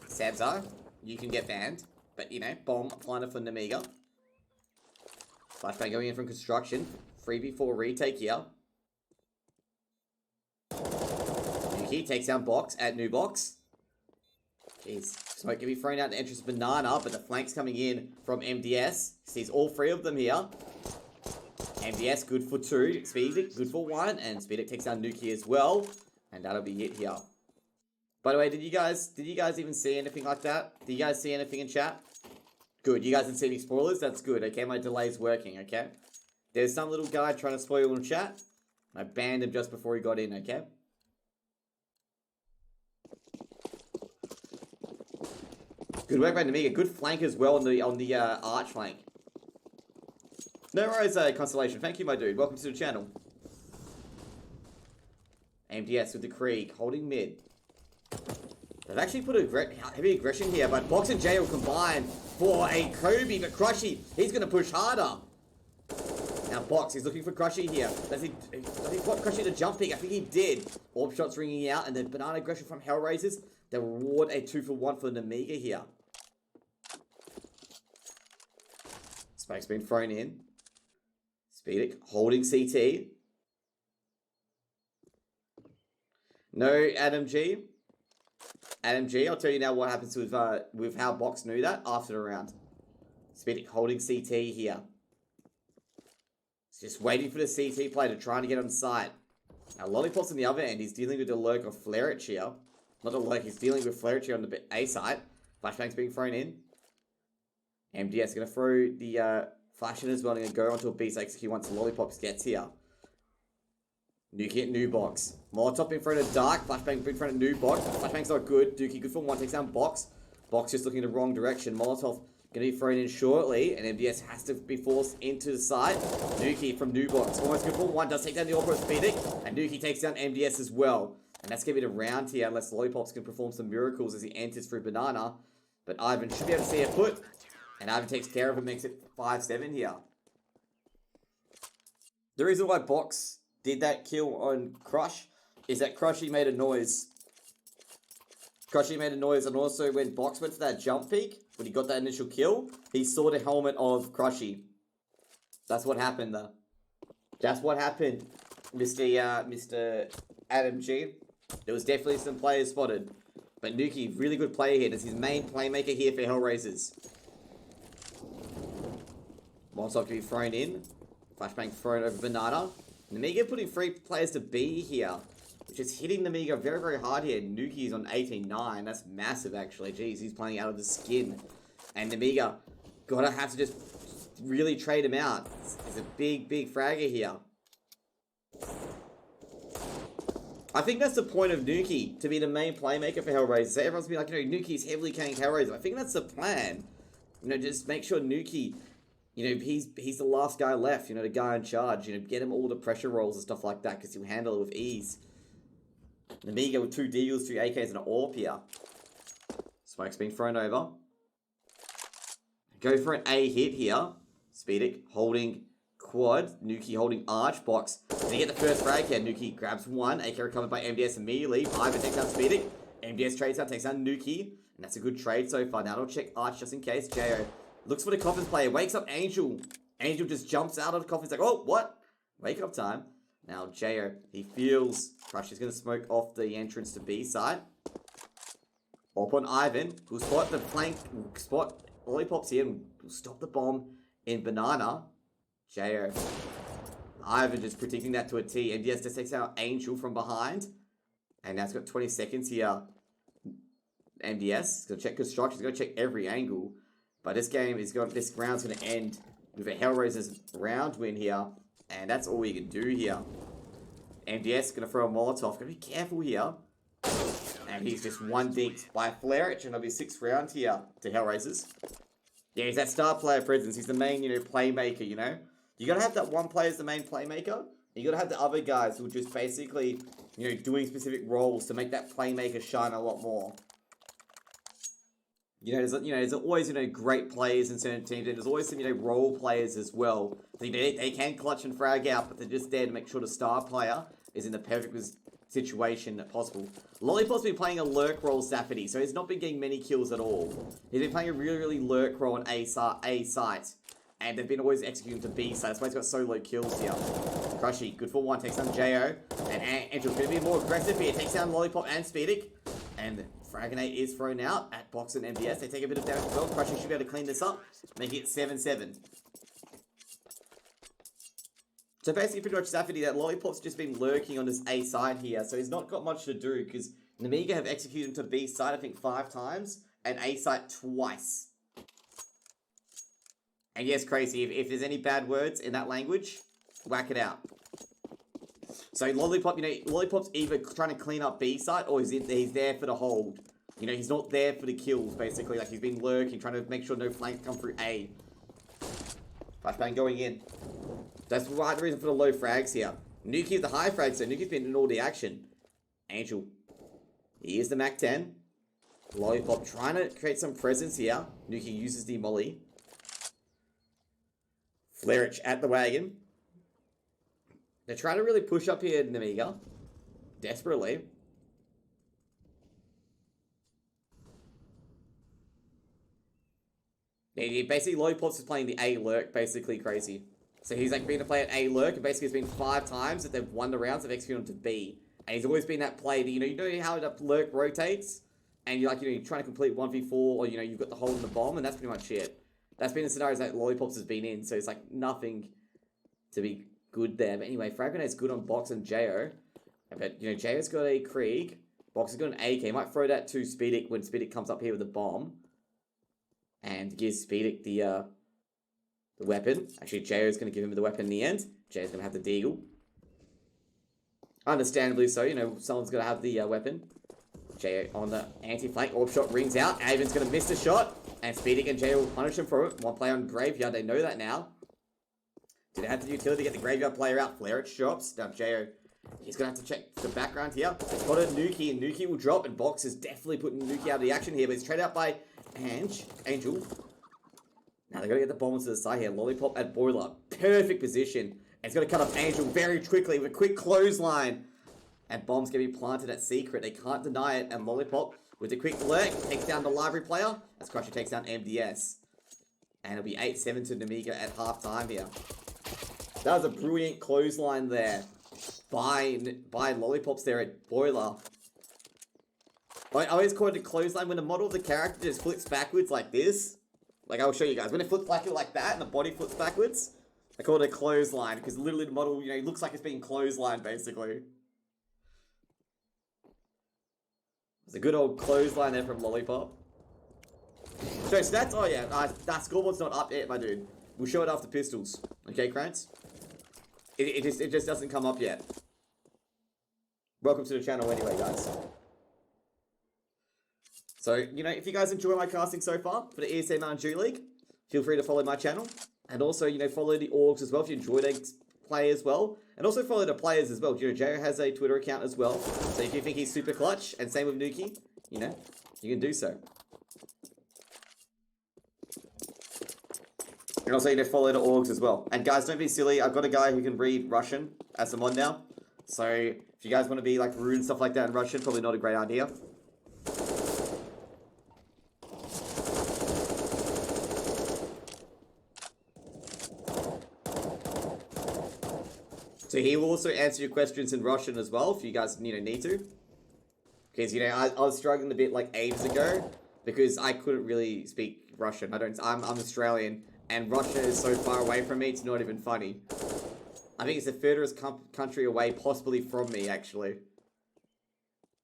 Sabza, you can get banned. But, you know, bomb finder for Nemiga. Flashbang going in from construction. 3v4 retake here. Nuki takes down Box at new box. Jeez. Smoke can be thrown out the entrance of Banana, but the flank's coming in from MDS. Sees all 3 of them here. MDS good for 2. Speedic good for 1. And Speedic takes down Nuki as well. And that'll be it here. By the way, did you guys even see anything like that? Did you guys see anything in chat? Good, you guys didn't see any spoilers? That's good, okay? My delay's working, okay? There's some little guy trying to spoil in chat. I banned him just before he got in, okay? Good work by Nemiga. Good flank as well on the arch flank. No worries, Constellation. Thank you, my dude. Welcome to the channel. MDS with the Krieg, holding mid. They've actually put a heavy aggression here, but Box and Jay will combine for a Kobe, but Crushy, he's going to push harder. Now Box, he's looking for Crushy here. Does he want Crushy to jump pick? I think he did. Orb shots ringing out, and then banana aggression from HellRaisers. They'll reward a 2-for-1 for Nemiga here. Smoke's been thrown in. Speedic holding CT. No Adam G. Adam G, I'll tell you now what happens with how Box knew that after the round. Speedic holding CT here. He's just waiting for the CT player to try to get on site. Now Lollipop's on the other end. He's dealing with the lurk of Flarich here. Not a lurk, he's dealing with Flarich here on the A site. Flashbang's being thrown in. MDS going to throw the flash in as well. And going to go onto a B site execute once Lollipops gets here. Nuki at new box. Molotov in front of Dark. Flashbang in front of new box. Flashbang's not good. Dookie good for one. Takes down Box. Box just looking in the wrong direction. Molotov going to be thrown in shortly. And MDS has to be forced into the side. Nuki from new box. Almost good for one. Does take down the Opera Speedic. And Nuki takes down MDS as well. And that's going to be the round here. Unless Lollipops can perform some miracles as he enters through Banana. But Ivan should be able to see a put. And Ivan takes care of it. Makes it 5-7 here. The reason why Box did that kill on Crush is that Crushy made a noise. Crushy made a noise, and also when Box went for that jump peek, when he got that initial kill, he saw the helmet of Crushy. That's what happened there. That's what happened, Mr. Adam G. There was definitely some players spotted. But Nuki, really good player here. That's his main playmaker here for HellRaisers. Molotov can be thrown in. Flashbang thrown over Banana. Nemiga putting 3 players to B here, which is hitting Nemiga very, very hard here. Nuki's on 18-9. That's massive, actually. Jeez, he's playing out of the skin. And Nemiga gotta have to just really trade him out. He's a big, big fragger here. I think that's the point of Nuki, to be the main playmaker for HellRaisers. So everyone's been like, you know, Nuki's heavily carrying HellRaisers. I think that's the plan. You know, just make sure Nuki, you know, he's the last guy left, you know, the guy in charge. You know, get him all the pressure rolls and stuff like that, because he'll handle it with ease. Nemiga with 2 deals, 2 AKs, and an AWP here. Smoke's been thrown over. Go for an A hit here. Speedic holding quad. Nuki holding arch box. Did he get the first frag here? Nuki grabs 1. AK recovered by MDS immediately. Ivan takes down Speedic. MDS trades out, takes down Nuki. And that's a good trade so far. Now I'll check arch just in case. Jo looks for the coffins player. Wakes up Angel. Angel just jumps out of the coffin. He's like, oh, what? Wake up time. Now Jo, he feels Crush is going to smoke off the entrance to B side. Up on Ivan. Who'll spot the flank. Spot Lollipops here. And will stop the bomb in Banana. Jo. Ivan just predicting that to a T. MDS just takes out Angel from behind. And now it's got 20 seconds here. MDS is going to check construction. He's going to check every angle. But this round's going to end with a HellRaisers round win here. And that's all we can do here. MDS is going to throw a Molotov. Got to be careful here. And he's just one dinked by Flarich. And it'll be 6th round here to HellRaisers. Yeah, he's that star player presence. He's the main, you know, playmaker, you know. You got to have that one player as the main playmaker. You got to have the other guys who are just basically, you know, doing specific roles to make that playmaker shine a lot more. There's always, you know, great players in certain teams. And there's always some, you know, role players as well. They can clutch and frag out, but they're just there to make sure the star player is in the perfect situation possible. Lollipop's been playing a lurk role Safety, so he's not been getting many kills at all. He's been playing a really, really lurk role on A site. And they've been always executing to B site. That's why he's got so low kills here. Crushy, good for 1, takes down Jo. And Angel's going to be more aggressive here. Takes down Lollipop and Speedic. And Fragonate is thrown out at Box and MDS. They take a bit of damage as well. Crushy should be able to clean this up. Make it 7-7. So basically pretty much Safety, that Lollipop's just been lurking on this A side here. So he's not got much to do because Nemiga have executed him to B side I think 5 times. And A side twice. And yes, Crazy, if there's any bad words in that language, whack it out. So Lollipop, you know, Lollipop's either trying to clean up B side or he's there for the hold. You know, he's not there for the kills, basically. Like, he's been lurking, trying to make sure no flanks come through A. Flashbang going in. That's right, the reason for the low frags here. Nuki with the high frags, so Nuki's been in all the action. Angel. He is the Mac 10. Lollipop trying to create some presence here. Nuki uses the molly. Flerich at the wagon. They're trying to really push up here, Nemiga. Desperately. Basically, Lollipop's is playing the A lurk, basically crazy. So he's like been to play at A lurk, and basically it's been 5 times that they've won the rounds, they've executed to B. And he's always been that play that, you know how the lurk rotates? And you're like, you're trying to complete 1v4, or, you've got the hole in the bomb, and that's pretty much it. That's been the scenarios that Lollipops has been in, so it's like nothing to be good there. But anyway, Frag Grenade's good on Box and Jo. But, Jo's got a Krieg. Box has got an AK. He might throw that to Speedic when Speedic comes up here with a bomb. And gives Speedic the weapon. Actually, Jo's going to give him the weapon in the end. Jo's going to have the deagle. Understandably so, someone's going to have the weapon. Jo on the anti-flank. Orb shot rings out. Avon's going to miss the shot. And Speedic and Jo will punish him for it. One player on Graveyard. They know that now. Did they have the utility to get the Graveyard player out? Flerich drops. Now Jo, he's going to have to check the background here. He's got a Nuki, and Nuki will drop. And Box is definitely putting Nuki out of the action here. But he's traded out by Angel. Now they're going to get the bomb to the side here. Lollipop at Boiler. Perfect position. And it's going to cut off Angel very quickly with a quick clothesline. And bomb's going to be planted at Secret. They can't deny it. And Lollipop with a quick lurk takes down the library player. As Crusher takes down MDS. And it'll be 8-7 to Nemiga at halftime here. That was a brilliant clothesline there by Lollipops there at Boiler. I always call it a clothesline when the model of the character just flips backwards like this. Like, I'll show you guys. When it flips backward like that and the body flips backwards, I call it a clothesline because literally the model, looks like it's being clotheslined basically. It's a good old clothesline there from Lollipop. So stats, oh yeah, that scoreboard's not up yet, my dude. We'll show it after pistols. Okay, Krantz? It just doesn't come up yet. Welcome to the channel anyway, guys. So, if you guys enjoy my casting so far for the ESEA Mountain Dew League, feel free to follow my channel. And also, follow the orgs as well if you enjoy their play as well. And also follow the players as well. Jo has a Twitter account as well. So if you think he's super clutch, and same with Nuki, you can do so. And also, follow the orgs as well. And guys, don't be silly. I've got a guy who can read Russian as a mod now. So if you guys want to be like rude and stuff like that in Russian, probably not a great idea. So he will also answer your questions in Russian as well, if you guys need to. Because I was struggling a bit like ages ago because I couldn't really speak Russian. I'm Australian, and Russia is so far away from me. It's not even funny. I think it's the furthest country away, possibly from me, actually.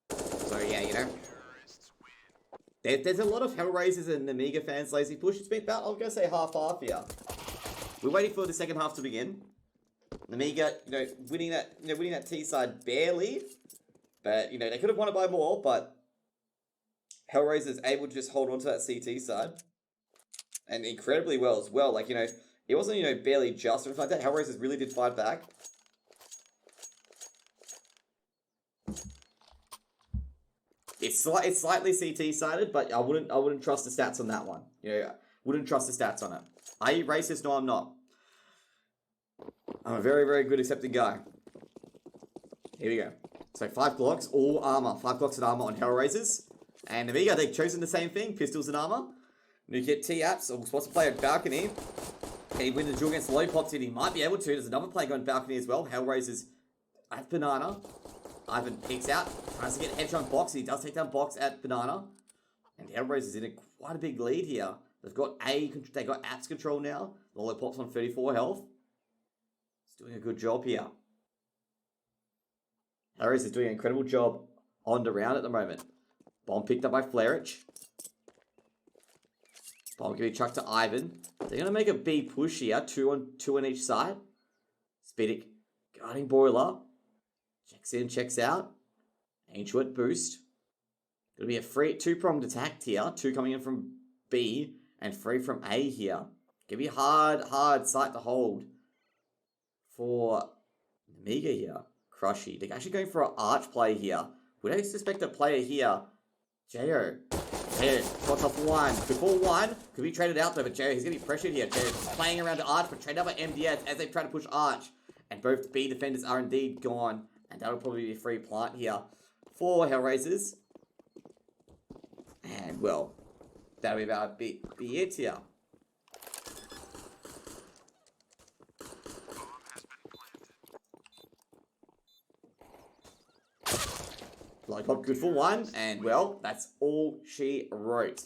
So yeah, there's a lot of HellRaisers and Nemiga fans. Lazy push. It's been about, I'm gonna say half here. We're waiting for the second half to begin. Nemiga, winning that T side barely, but they could have won it by more. But HellRaisers able to just hold on to that CT side, and incredibly well as well. Like it wasn't barely just or anything like that. HellRaisers really did fight back. It's slightly CT sided, but I wouldn't trust the stats on that one. Wouldn't trust the stats on it. Are you racist? No, I'm not. I'm a very, very good accepting guy. Here we go. So 5 blocks, all armor. 5 blocks and armor on HellRaisers. And Nemiga, they've chosen the same thing. Pistols and armor. Nuki at T-Apps. Or supposed to play at balcony. Can he win the duel against Lollipop? He might be able to. There's another player going balcony as well. HellRaisers at Banana. Ivan peeks out. Tries to get a headshot on Box. He does take down Box at Banana. And HellRaisers in quite a big lead here. They've got apps control now. Lollipop's on 34 health. Doing a good job here. HellRaisers is doing an incredible job on the round at the moment. Bomb picked up by Flerich. Bomb can be chucked to Ivan. They're going to make a B push here. 2 on each side. Speedic guarding Boiler. Checks in, checks out. Angel at boost. Gonna be a free two-pronged attack here. 2 coming in from B and 3 from A here. Gonna be hard sight to hold for Nemiga here. Crushy. They're actually going for an arch play here. We don't suspect a player here. Jo. Here, spots off 1. Before 1, could be traded out though, but Jo, he's going to be pressured here. Jo playing around the arch, but traded out by MDS as they try to push arch. And both B defenders are indeed gone. And that'll probably be a free plant here for HellRaisers. And, well, that'll be about be it here. Lollipop good for 1, and well, that's all she wrote.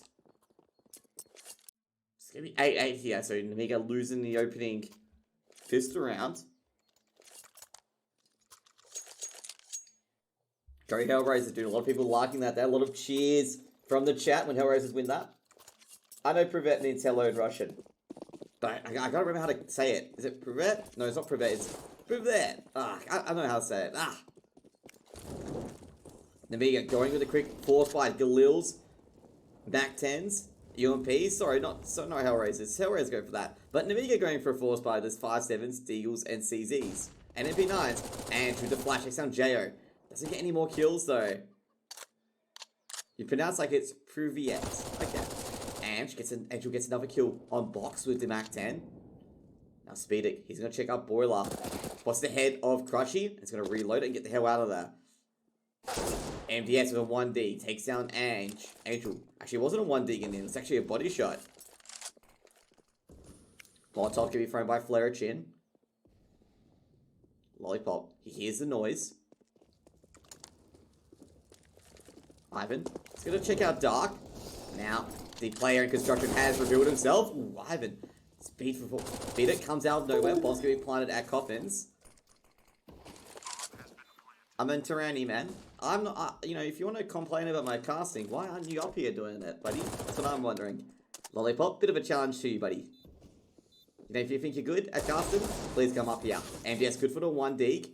It's gonna be 8-8 here, so Nemiga losing the opening fist round. Go HellRaisers, dude. A lot of people liking that. There are a lot of cheers from the chat when HellRaisers win that. I know Privet means hello in Russian. But I gotta remember how to say it. Is it Privet? No, it's not Privet, it's Privet. I don't know how to say it. Nemiga going with a quick force by Galil's Mac 10s, UMPs. Sorry, not HellRaisers. HellRaisers go for that. But Nemiga going for a force by this 5.7s, Deagles, and CZs. And MP9s. And through the flash, they sound JO. Doesn't get any more kills though. You pronounce like it's Pruviet. Okay. And Angel gets another kill on box with the Mac 10. Now Speedic, he's gonna check out Boiler. Spots the head of Crushy. It's gonna reload it and get the hell out of there. MDS with a 1D, takes down Angel. Actually, it wasn't a 1D in there, it's actually a body shot. Molotov can be thrown by Flare Chin. Lollipop, he hears the noise. Ivan, he's gonna check out Dark. Now, the player in construction has revealed himself. Ooh, Ivan, speed it comes out of nowhere. Bomb's gonna be planted at coffins. I'm in Tyranny, man. I'm not, you know, if you want to complain about my casting, why aren't you up here doing that, buddy? That's what I'm wondering. Lollipop, bit of a challenge to you, buddy. You know, if you think you're good at casting, please come up here. MDS good for the 1D.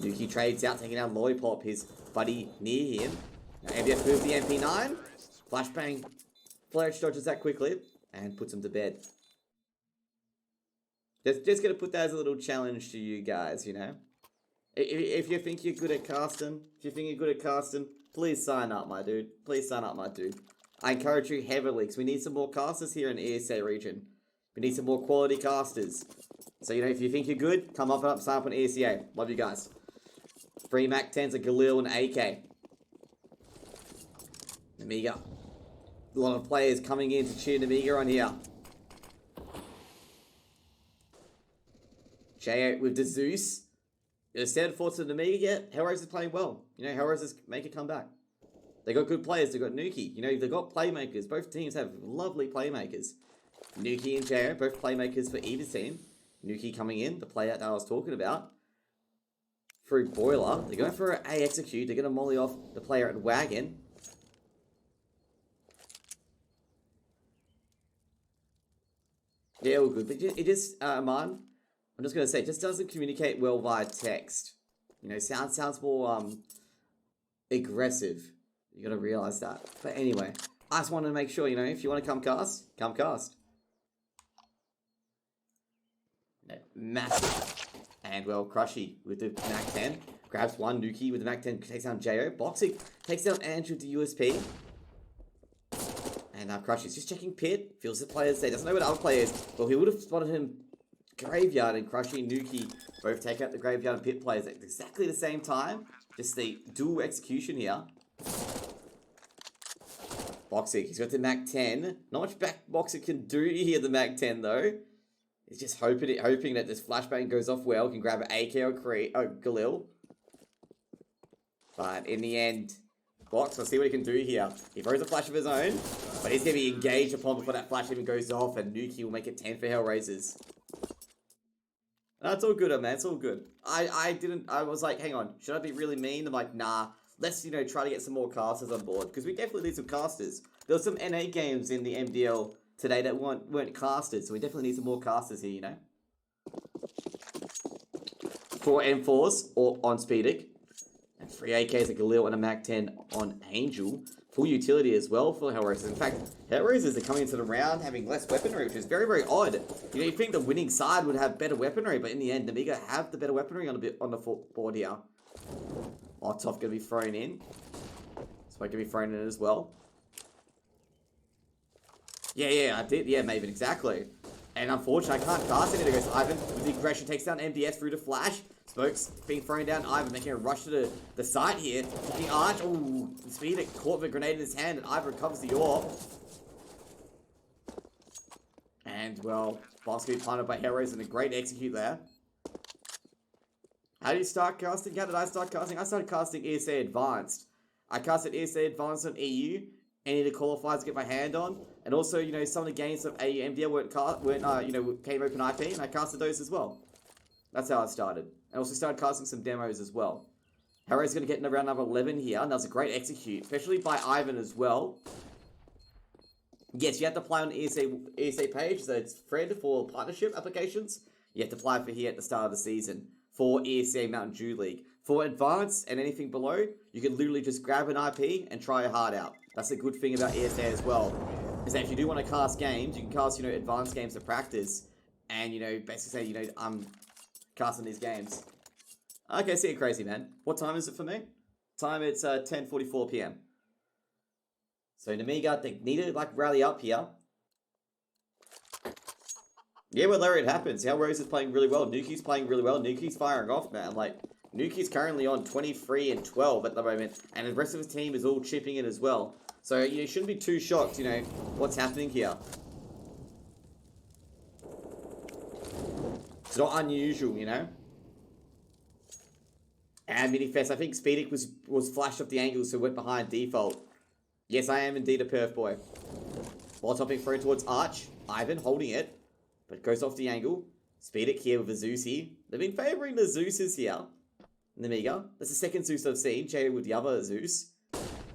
Nuki trades out, taking out Lollipop, his buddy near him. Now MDS moves the MP9. Flashbang. Flash dodges that quickly and puts him to bed. Just gonna put that as a little challenge to you guys, you know. If you think you're good at casting, please sign up, my dude. Please sign up, my dude. I encourage you heavily, because we need some more casters here in the ESEA region. We need some more quality casters. So, you know, if you think you're good, come up and sign up on ESEA. Love you guys. 3 Mac 10s, a Galil, and AK. Nemiga. A lot of players coming in to cheer Nemiga on here. J8 with the Zeus. Instead of thoughts of Nemiga yet, HellRaisers is playing well. You know, HellRaisers make a comeback. They got good players. They got Nuki. You know, they got playmakers. Both teams have lovely playmakers. Nuki and Jared, both playmakers for either team. Nuki coming in, the player that I was talking about. Through Boiler. They're going for an A execute. They're going to molly off the player at Wagon. Yeah, all good. But it just, man, I'm just going to say, it just doesn't communicate well via text. You know, sounds more aggressive. You got to realize that. But anyway, I just wanted to make sure, you know, if you want to come cast, come cast. Massive. And, well, Crushy with the Mac 10. Grabs one. Nuki with the Mac 10 takes down Jo. Boxing takes down Andrew with the USP. And now Crushy's just checking Pit. Feels the players there. Doesn't know what the other player is. Well, he would have spotted him Graveyard, and Crushy and Nuki both take out the Graveyard and Pit players at exactly the same time. Just the dual execution here. Boxing, he's got the Mac 10. Not much back Boxing can do here, the Mac 10 though. He's just hoping that this flashbang goes off well. Can grab an AK or Galil. But in the end, Box, let's see what he can do here. He throws a flash of his own, but he's going to be engaged upon before that flash even goes off, and Nuki will make it 10 for HellRaisers. That's all good, man. It's all good. I was like, hang on, should I be really mean? I'm like, nah. Let's, you know, try to get some more casters on board, because we definitely need some casters. There were some NA games in the MDL today that weren't casted, so we definitely need some more casters here, you know. 4 M4s or on Speedic. And 3 AKs, a Galil, and a Mac 10 on Angel. full utility as well for HellRaisers. In fact, HellRaisers are coming into the round having less weaponry, which is very, very odd. You know, you think the winning side would have better weaponry, but in the end, Nemiga have the better weaponry on the board here. Molotov gonna be thrown in. Smoke gonna be thrown in as well. Yeah, I did. Yeah, Maven, exactly. And unfortunately, I can't cast it. It goes Ivan with the aggression, takes down MDS through the flash. Smoke's being thrown down. Ivan making a rush to the side here. The arch. Ooh, Speed caught the grenade in his hand, and Ivan recovers the orb. And, well, boss gonna be planted by HellRaisers and a great execute there. How do you start casting? How did I start casting? I started casting ESEA Advanced. I casted ESEA Advanced on EU. Any of the qualifiers to get my hand on. And also, you know, some of the games of AU MDL came open IP, and I casted those as well. That's how I started. And also started casting some demos as well. HellRaisers going to get in around number 11 here, and that was a great execute, especially by Ivan as well. Yes, you have to apply on the ESA page, so it's Fred for partnership applications. You have to apply for here at the start of the season for ESEA Mountain Dew League. For advanced and anything below, you can literally just grab an IP and try your heart out. That's a good thing about ESA as well, is that if you do want to cast games, you can cast, you know, advanced games to practice, and, you know, basically say, you know, I'm casting these games. Okay, see you crazy, man. What time is it for me? Time, it's 10:44 p.m. So Nemiga, they need to, like, rally up here. Yeah, well, there it happens. HellRaisers is playing really well. Nuki's playing really well. Nuki's firing off, man. Like, Nuki's currently on 23 and 12 at the moment, and the rest of his team is all chipping in as well. So, you shouldn't be too shocked, you know, what's happening here. It's not unusual, you know. And Minifest, I think Speedic was flashed off the angle, so went behind default. Yes, I am indeed a perf boy. While topping thrown towards Arch. Ivan holding it, but goes off the angle. Speedic here with a Zeusy. They've been favouring the Zeuses here. Nemiga. That's the second Zeus I've seen. Jay with the other Zeus.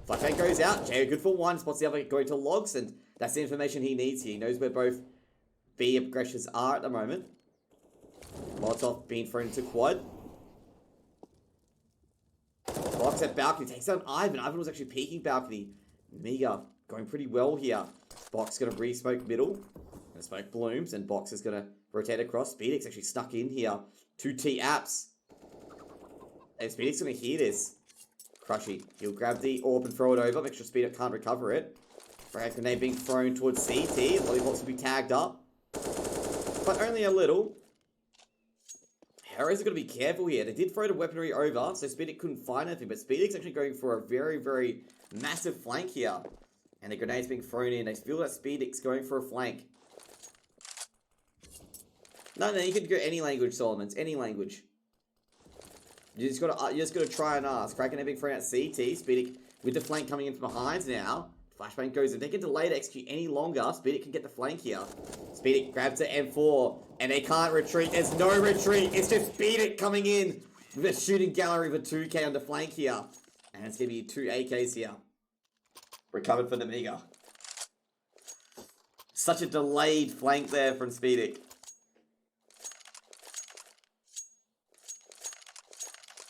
Flashbang goes out. Jay good for one. Spots the other going to logs, and that's the information he needs here. He knows where both B aggressors are at the moment. Molotov being thrown into quad. Box at balcony. Takes down Ivan. Ivan was actually peeking balcony. Nemiga going pretty well here. Box going to re-smoke middle. And smoke blooms, and Box is going to rotate across. Speedic's actually stuck in here. 2T apps. And Speedic's going to hear this. Crushy. He'll grab the orb and throw it over. Make sure Speedic can't recover it. Frag grenade being thrown towards CT. Lollipops will be tagged up. But only a little. HellRaisers are going to be careful here. They did throw the weaponry over, so Speedic couldn't find anything. But Speedic's actually going for a very, very massive flank here. And the grenade's being thrown in. They feel that Speedic's going for a flank. No, you can go any language, Solomons. Any language. You just gotta try and ask. Kraken being thrown out CT. Speedic with the flank coming in from behind now. Flashbang goes in. They can delay to execute any longer. Speedic can get the flank here. Speedic grabs the M4. And they can't retreat. There's no retreat. It's just Speedic coming in with a shooting gallery with 2K on the flank here. And it's going to be 2 AKs here. Recovered for Nemiga. Such a delayed flank there from Speedic.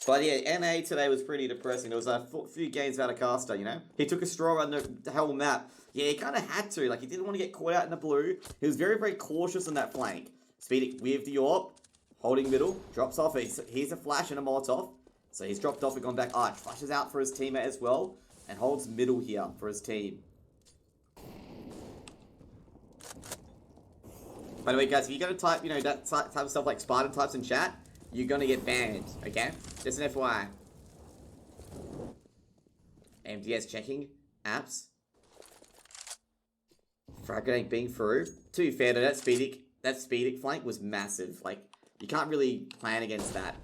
But yeah, NA today was pretty depressing. There was a few games without a caster, you know? He took a straw on the whole map. Yeah, he kind of had to. Like, he didn't want to get caught out in the blue. He was very, very cautious on that flank. Speedic with the orb. Holding middle. Drops off. Here's a flash and a Molotov. So he's dropped off and gone back. Arch flashes out for his teammate as well. And holds middle here for his team. By the way, guys, if you're going to type, you know, that type of stuff like Spartan types in chat, you're going to get banned, okay? Just an FYI. MDS checking. Apps. Frag grenade being through. To be fair to that Speedic flank was massive. Like, you can't really plan against that.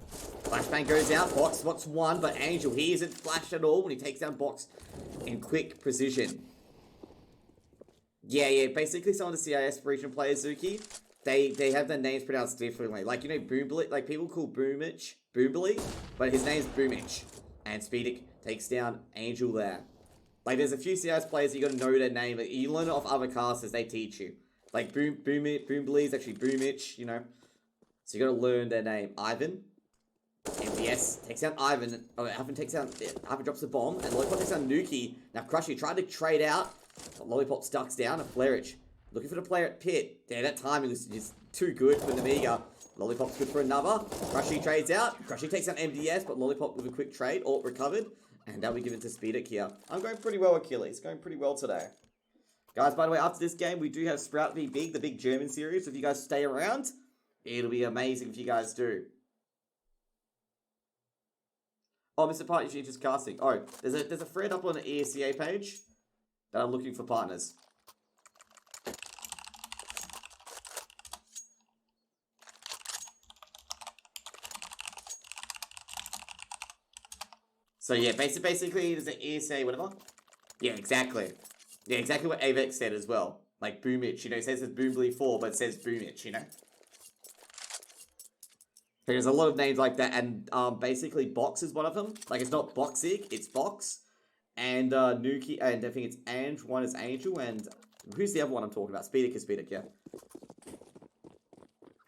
Flashbang goes out. Box spots one, but Angel, he isn't flashed at all when he takes down Box in quick precision. Yeah. Basically, some of the CIS regional players, Zuki, they have their names pronounced differently. Like, you know, Boombly, like people call Boomich Boombly, but his name's Boomich. And Speedic takes down Angel there. Like, there's a few CIS players you gotta know their name. Like, you learn it off other casters, they teach you. Like, Boombly is actually Boomich, you know. So you gotta learn their name. Ivan. MVS takes out Ivan. Oh, Ivan takes out. Ivan drops the bomb, and Lollipop takes out Nuki. Now Crushy tried to trade out, but Lollipop ducks down. A Flareage looking for the player at pit. Yeah, that timing was just too good for Nemiga. Lollipop's good for another. Crushy trades out. Crushy takes out MDS, but Lollipop with a quick trade. Alt recovered, and that'll be given to Speedic here. I'm going pretty well, Achilles. Going pretty well today. Guys, by the way, after this game, we do have Sprout v Big, the big German series. So if you guys stay around, it'll be amazing if you guys do. Oh, Mr. Party, you're just casting. Oh, there's a thread up on the ESEA page that I'm looking for partners. So yeah, basically there's an ESA, whatever. Yeah, exactly. Yeah, exactly what Avex said as well. Like Boomich, you know, it says it's Boombly 4, but it says Boomich, you know. There's a lot of names like that, and basically Box is one of them. Like, it's not Boxig, it's Box. And Nuki, and I think it's Ange, one is Angel, and who's the other one I'm talking about? Speedic is Speedic, yeah.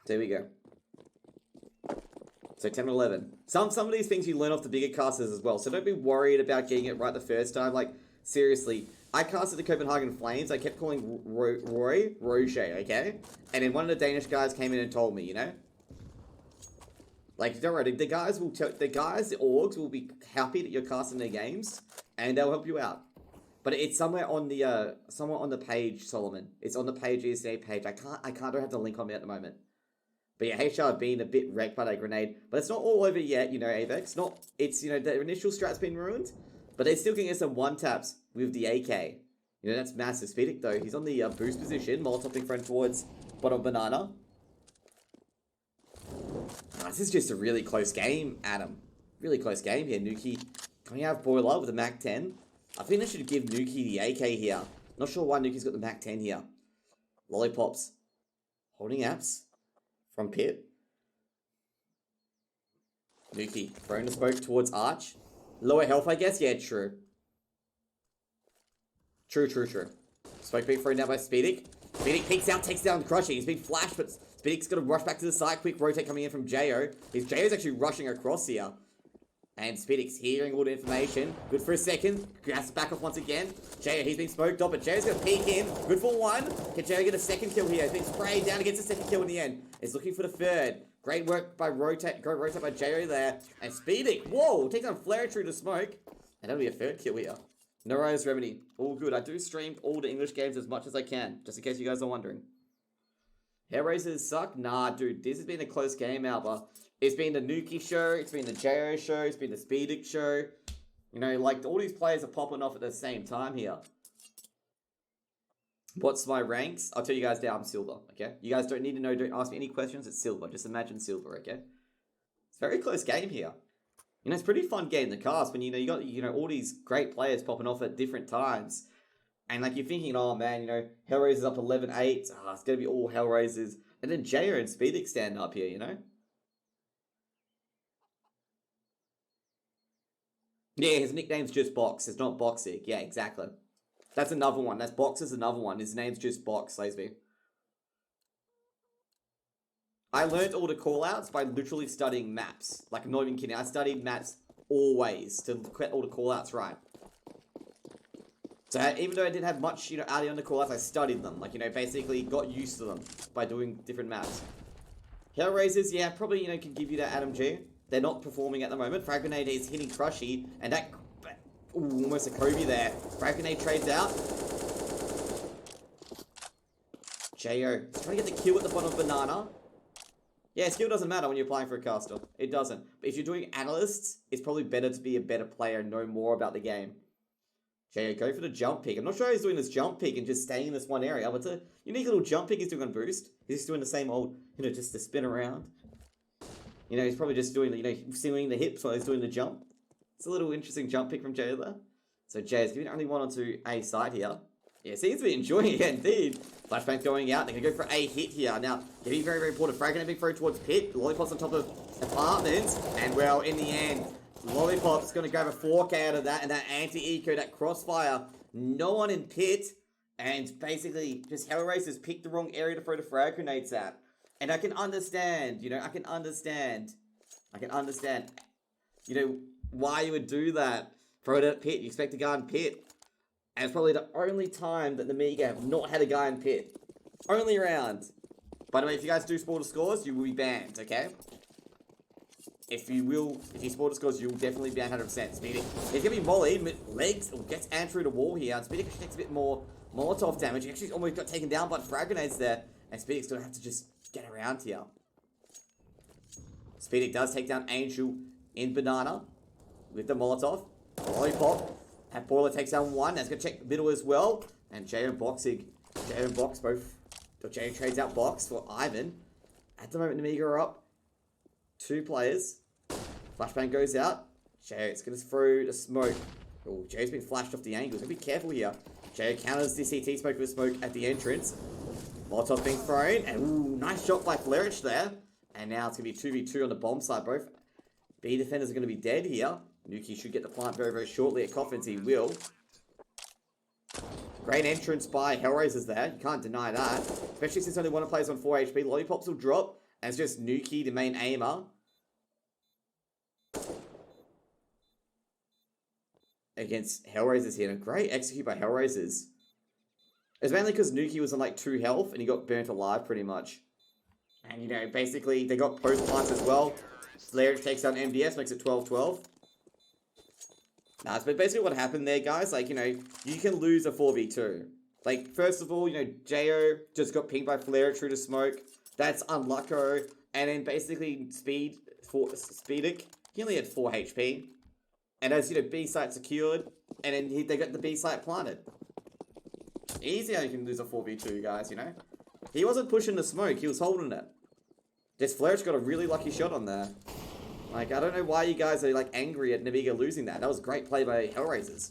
There we go. So 10 and 11. Some of these things you learn off the bigger casters as well, so don't be worried about getting it right the first time. Like, seriously, I casted the Copenhagen Flames, I kept calling Roger, okay? And then one of the Danish guys came in and told me, you know? Like, don't worry, the guys, the orgs will be happy that you're casting their games, and they'll help you out. But it's somewhere on the page, Solomon. It's on the page, ESA page. I don't have the link on me at the moment. But yeah, HR have been a bit wrecked by that grenade. But it's not all over yet, you know, Avex. It's, you know, the initial strat's been ruined, but they're still getting us some one-taps with the AK. You know, that's massive. Speedic, though, he's on the boost position. Molotov being thrown towards bottom banana. Oh, this is just a really close game, Adam. Really close game here. Nuki coming out of Boiler with a Mac 10. I think I should give Nuki the AK here. Not sure why Nuki's got the Mac 10 here. Lollipops holding apps from pit. Nuki throwing the smoke towards Arch. Lower health, I guess? Yeah, true. True. Smoke being thrown down by Speedic. Speedic peeks out, takes down Crushing. He's been flashed, but Speedic's got to rush back to the side. Quick rotate coming in from Jo. Jo's actually rushing across here. And Speedic's hearing all the information. Good for a second. Has to back off once again. Jo, he's been smoked off, but Jo's going to peek in. Good for one. Can Jo get a second kill here? He's been sprayed down against the second kill in the end. He's looking for the third. Great work by rotate by Jo there. And Speedic, whoa, takes on Flare through the smoke. And that'll be a third kill here. Neuro's Remedy. All good. I do stream all the English games as much as I can, just in case you guys are wondering. HellRaisers suck? Nah, dude. This has been a close game, Alba. It's been the Nuki show, it's been the Jo show, it's been the Speedic show. You know, like, all these players are popping off at the same time here. What's my ranks? I'll tell you guys now, I'm silver, okay? You guys don't need to know, don't ask me any questions, it's silver. Just imagine silver, okay? It's a very close game here. You know, it's a pretty fun game to cast when, you know, you got, you know, all these great players popping off at different times. And, like, you're thinking, oh, man, you know, HellRaisers up 11-8. It's going to be all HellRaisers. And then Jo and Speedic stand up here, you know? Yeah, his nickname's just Box. It's not Boxig. Yeah, exactly. That's another one. That's Box is another one. His name's just Box, Slaysby. I learned all the callouts by literally studying maps. Like, I'm not even kidding. I studied maps always to get all the callouts right. So even though I didn't have much, you know, out on the callouts, I studied them. Like, you know, basically got used to them by doing different maps. HellRaisers, yeah, probably, you know, can give you that Adam G. They're not performing at the moment. Frag Grenade is hitting Crushy, and that... Ooh, almost a Kobe there. Frag Grenade trades out. Jo, he's trying to get the kill at the bottom of Banana. Yeah, skill doesn't matter when you're applying for a caster. It doesn't. But if you're doing analysts, it's probably better to be a better player and know more about the game. Jo, go for the jump pick. I'm not sure how he's doing this jump pick and just staying in this one area, but it's a unique little jump pick he's doing on boost. He's just doing the same old, you know, just to spin around. You know, he's probably just doing, you know, swinging the hips while he's doing the jump. It's a little interesting jump pick from Jo there. So Jo's giving only one onto a side here. Yeah, seems to be enjoying it indeed. Flashbang going out. They're going to go for a hit here. Now, getting very, very important. Frag and a big throw towards Pit. Lollipop's on top of Apartments. And, well, in the end, Lollipop's going to grab a 4K out of that. And that anti-eco, that crossfire. No one in Pit. And basically, just HellRaisers picked the wrong area to throw the frag grenades at. And I can understand, you know, I can understand, you know, why you would do that. Throw it at pit. You expect a guy in pit. And it's probably the only time that the Nemiga have not had a guy in pit. Only round. By the way, if you guys do spoil the scores, you will be banned, okay? If you spoil the scores, you will definitely be 100%. Speedy, he's gonna be mollied, legs, gets Ant through the wall here, and Speedy actually takes a bit more Molotov damage. He actually almost got taken down by frag grenades there, and Speedy's gonna have to just get around here. Speedy does take down Angel in Banana with the Molotov. Lollipop. And Boiler takes down one. That's going to check the middle as well. And Jay and Boxing. Jay and Box both. Jay trades out Box for Ivan. At the moment, Nemiga are up. 2 players. Flashbang goes out. Jay is going to throw the smoke. Oh, Jay's been flashed off the angles. So be careful here. Jay counters the CT smoke with smoke at the entrance. Molotov being thrown. And ooh, nice shot by Flerich there. And now it's going to be 2v2 on the bomb side. Both B defenders are going to be dead here. Nuki should get the plant very, very shortly at Coffins. He will. Great entrance by HellRaisers there. You can't deny that. Especially since only one of the players on 4 HP. Lollipops will drop. And it's just Nuki, the main aimer. Against HellRaisers here. And a great execute by HellRaisers. It's mainly because Nuki was on like 2 health. And he got burnt alive pretty much. And you know, basically they got post plants as well. Flair takes down MDS. Makes it 12-12. Nah, but basically what happened there, guys, like, you know, you can lose a 4v2. Like, first of all, you know, Jo just got pinged by Flare through the smoke. That's unlucko. And then basically Speedic, he only had 4 HP. And as, you know, B site secured, and then they got the B site planted. Easy how you can lose a 4v2, guys, you know. He wasn't pushing the smoke, he was holding it. This Flare's got a really lucky shot on there. Like, I don't know why you guys are, like, angry at Nemiga losing that. That was a great play by HellRaisers.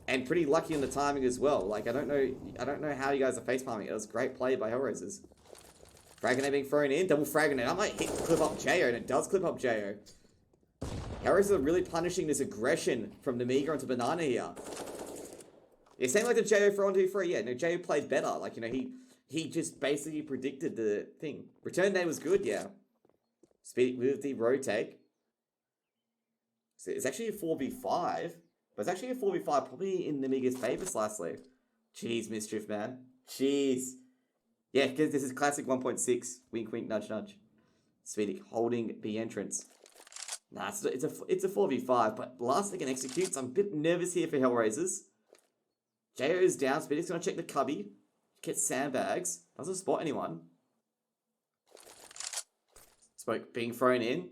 And pretty lucky in the timing as well. Like, I don't know how you guys are facepalming it. It was a great play by HellRaisers. Frag grenade being thrown in. Double frag grenade. I might clip up Jo, and it does clip up Jo. HellRaisers are really punishing this aggression from Nemiga onto Banana here. It seemed like the Jo for 1-2-3. Yeah, no, Jo played better. Like, you know, he just basically predicted the thing. Return day was good, yeah. Speed with the rotate. So it's actually a 4v5. But it's actually a 4v5 probably in Nemiga's favor slightly. Jeez, Mischief, man. Jeez. Yeah, because this is classic 1.6. Wink, wink, nudge, nudge. Speedy holding B entrance. Nah, it's a 4v5. But last second executes. I'm a bit nervous here for HellRaisers. Jo is down. Speedy's going to check the cubby. Get sandbags. Doesn't spot anyone. Smoke being thrown in.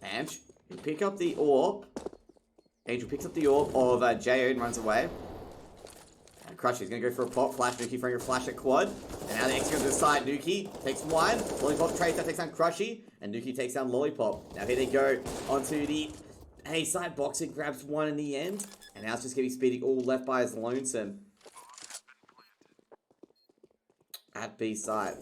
And you pick up the orb. Angel picks up the orb of Jo and runs away. And Crush is going to go for a pop. Flash Nuki throwing a flash at quad. And now the execute to the side. Nuki takes one. Lollipop trades that takes down Crushy. And Nuki takes down Lollipop. Now here they go onto the A side. Boxer grabs one in the end. And now it's just going to be Speedy all left by his lonesome. At B side.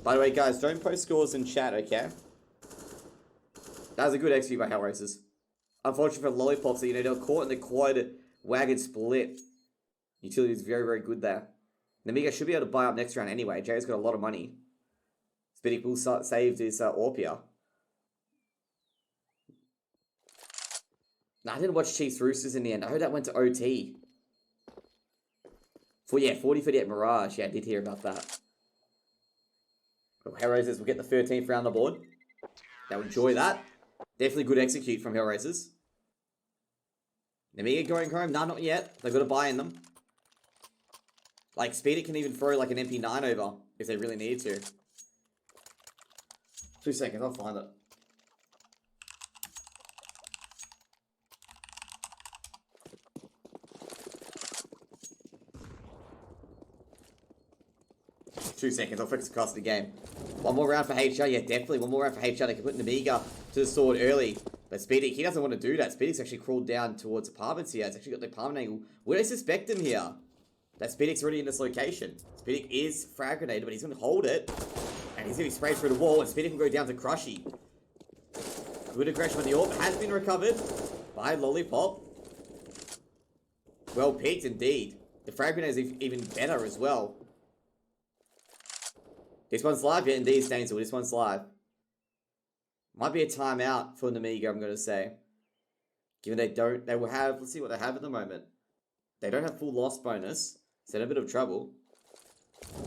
By the way, guys, don't post scores in chat, okay? That was a good execute by HellRaisers. Unfortunately for Lollipops, you know, they were caught in the quad wagon split. Utility is very, very good there. Nemiga should be able to buy up next round anyway. Jay's got a lot of money. Speedy will save his Orpia. Nah, I didn't watch Chiefs Roosters in the end. I heard that went to OT. Yeah, 40-38 Mirage. Yeah, I did hear about that. HellRaisers will get the 13th round on the board. They'll enjoy that. Definitely good execute from HellRaisers. Nemiga going home? Nah, not yet. They've got to buy in them. Like, Speedy can even throw like an MP9 over if they really need to. 2 seconds, I'll find it. Two seconds, I'll fix the cost of the game. One more round for HR, yeah, definitely. One more round for HR. They can put Nemiga to the sword early. But Speedy, he doesn't want to do that. Speedy's actually crawled down towards apartments here. It's actually got the apartment angle. Would I suspect him here? That Speedic's already in this location. Speedic is frag grenaded, but he's going to hold it. And he's going to be sprayed through the wall, and Speedic can go down to Crushy. Good aggression with the orb. Has been recovered by Lollipop. Well picked indeed. The frag grenade is even better as well. This one's live, yeah, indeed, Stainsel. This one's live. Might be a timeout for Nemiga, I'm going to say. Given they will have, let's see what they have at the moment. They don't have full loss bonus, so they're in a bit of trouble.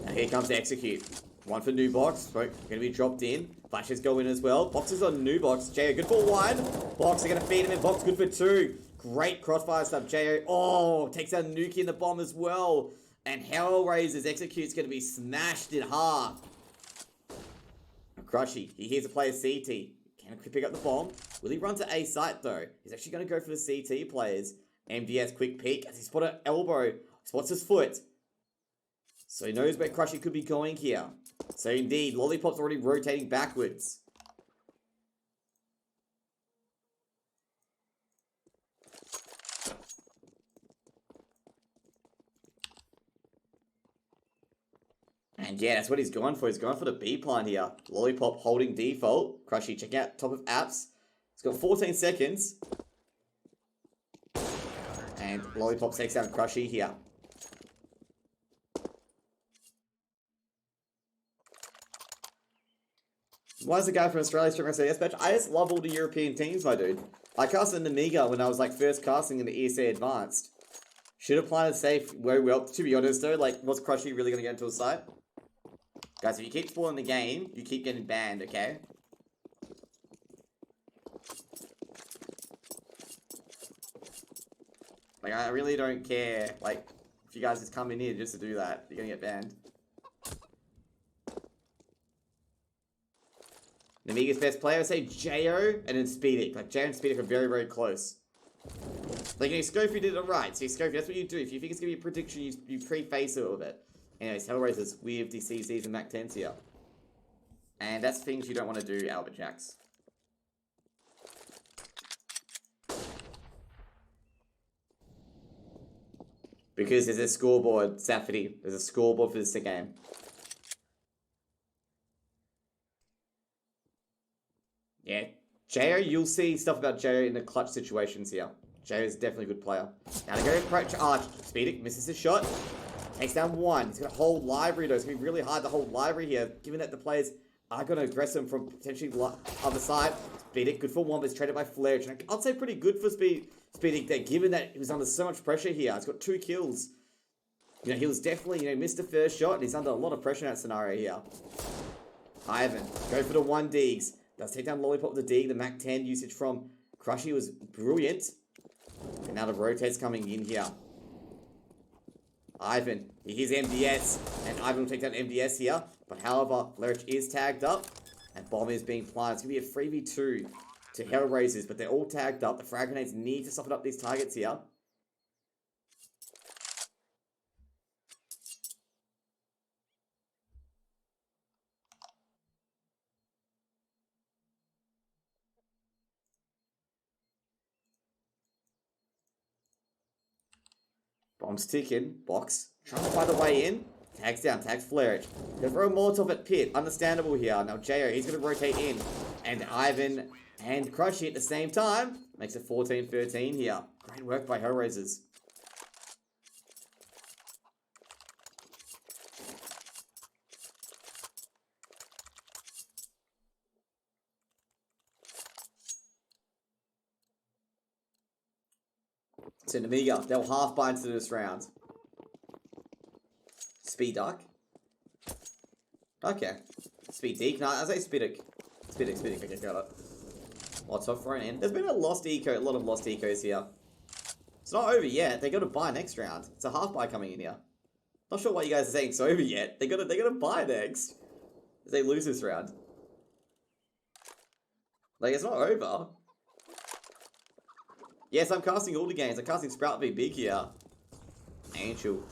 Now here comes the execute. One for New Box, going to be dropped in. Flashes go in as well. Box is on New Box. Jo, good for 1. Box are going to feed him in. Box good for 2. Great crossfire stuff. Jo, oh, takes out Nuki in the bomb as well. And HellRaisers execute's going to be smashed in half. Crushy, he hears a player CT. Can he pick up the bomb? Will he run to A site though? He's actually going to go for the CT players. MDS quick peek as he spotted an elbow. Spots his foot. So he knows where Crushy could be going here. So indeed, Lollipop's already rotating backwards. And yeah, that's what he's going for. He's going for the B plan here. Lollipop holding default. Crushy, check out top of apps. He's got 14 seconds. And Lollipop takes down Crushy here. Why is the guy from Australia streaming CS patch? I just love all the European teams, my dude. I casted Nemiga when I was like first casting in the ESEA Advanced. Should have planned it safe very well. To be honest though, like, was Crushy really going to get into a site? Guys, if you keep spoiling the game, you keep getting banned, okay? Like, I really don't care, like, if you guys just come in here just to do that, you're gonna get banned. Nemiga's best player, I say Jo and then Speedic. Like, Jo and Speedic are very, very close. Like, you know, Scopy did it right. See, Scopy, that's what you do. If you think it's gonna be a prediction, you preface it with it. Anyways, HellRaisers with the CZs and Mac 10s here. And that's things you don't want to do, Albert Jacks. Because there's a scoreboard, Safety. There's a scoreboard for this game. Yeah. Jo, you'll see stuff about Jo in the clutch situations here. Jo is definitely a good player. Now to go approach Arch. Speedic misses his shot. Takes down 1. He's going to hold library though. It's going to be really hard to hold library here, given that the players are going to aggress him from potentially other side. Speedic, good for 1, but it's traded by Flair. I'd say pretty good for Speedic there, given that he was under so much pressure here. He's got 2 kills. You know, he was definitely, you know, missed the first shot, and he's under a lot of pressure in that scenario here. Ivan, go for the 1 digs. Does take down Lollipop with the dig. The Mac 10 usage from Crushy was brilliant. And now the rotate's coming in here. Ivan, he hears MDS, and Ivan will take down MDS here. But however, Lerich is tagged up, and bomb is being planted. It's going to be a 3v2 to HellRaisers, but they're all tagged up. The frag grenades need to soften up these targets here. Bomb's ticking. Box. Trying to find a way in. Tags down. Tags Flairich. Gonna throw a Molotov at Pit. Understandable here. Now Jo, he's going to rotate in. And Ivan and Crushy at the same time. Makes it 14-13 here. Great work by HellRaisers. So Nemiga, they'll half bind to this round. Speed Duck. Okay. Speed Deke. No, I say Speedic. Speedic. Okay, got it. Lots of thrown in. There's been a lot of lost ecos here. It's not over yet. They got to buy next round. It's a half buy coming in here. Not sure why you guys are saying it's over yet. They got to buy next. As they lose this round. Like, it's not over. Yes, I'm casting all the games. I'm casting Sprout v Big here. Angel.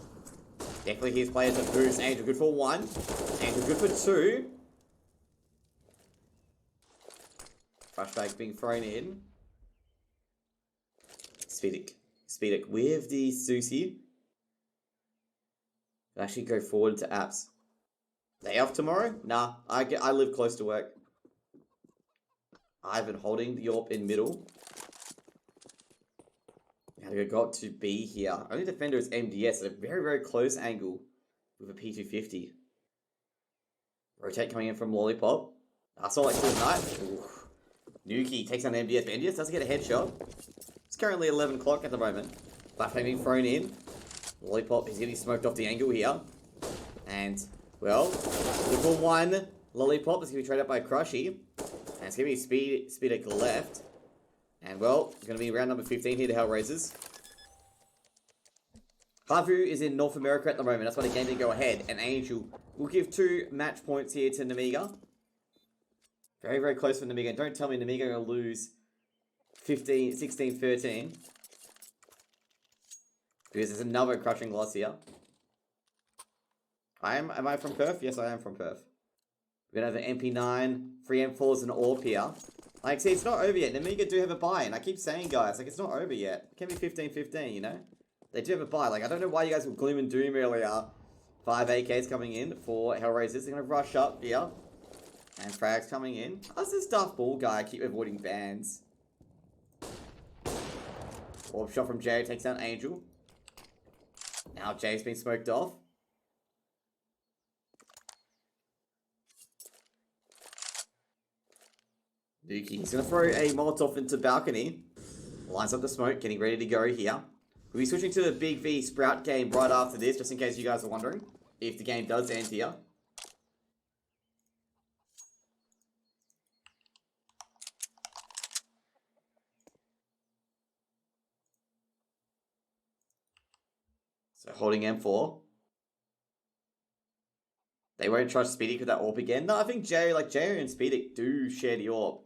Definitely his players to boost. Angel good for 1. Angel good for 2. Flashback being thrown in. Speedic with the Susie. Can actually go forward to apps. Day off tomorrow? Nah, I live close to work. Ivan holding the AWP in middle. They got to be here. Only defender is MDS at a very, very close angle with a P250. Rotate coming in from Lollipop. I saw like good night. Nuki takes on MDS, but MDS doesn't get a headshot. It's currently 11 o'clock at the moment. Flashbang being thrown in. Lollipop is getting smoked off the angle here. And, well, look for one. Lollipop is going to be traded up by Crushy. And it's going to be Speedic left. And, well, it's going to be round number 15 here to HellRaisers. Havu is in North America at the moment. That's why the game didn't go ahead. And Angel will give 2 match points here to Nemiga. Very, very close for Nemiga. Don't tell me Nemiga are going to lose 16-13. Because there's another crushing loss here. Am I from Perth? Yes, I am from Perth. We're going to have an MP9, 3 M4s, and an AWP here. Like, see, it's not over yet. Nemiga do have a buy, and I keep saying, guys, like, it's not over yet. It can be 15-15, you know? They do have a buy. Like, I don't know why you guys were gloom and doom earlier. 5 AKs coming in for HellRaisers. They're going to rush up here. And frags coming in. How's this Darth Ball guy keep avoiding bans? Orb shot from Jay takes down Angel. Now Jay's been smoked off. Nuki, he's going to throw a Molotov into balcony. Lines up the smoke, getting ready to go here. We'll be switching to the Big V Sprout game right after this, just in case you guys are wondering. If the game does end here. So holding M4. They won't trust Speedic with that AWP again. No, I think Jerry and Speedic do share the AWP.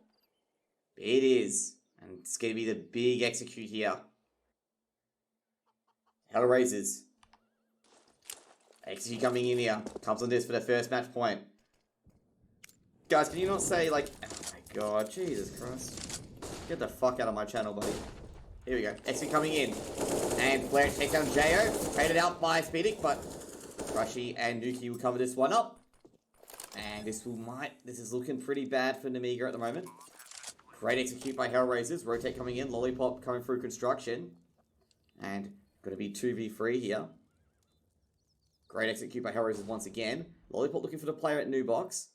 It is. And it's going to be the big execute here. HellRaisers. Execute coming in here. Comes on this for the first match point. Guys, can you not say like... Oh my god, Jesus Christ. Get the fuck out of my channel, buddy. Here we go. Execute coming in. And Flair takes down Jo. Traded out by Speedic, but Rushy and Nuki will cover this one up. And this is looking pretty bad for Nemiga at the moment. Great execute by HellRaisers. Rotate coming in. Lollipop coming through construction. And going to be 2v3 here. Great execute by HellRaisers once again. Lollipop looking for the player at New Box.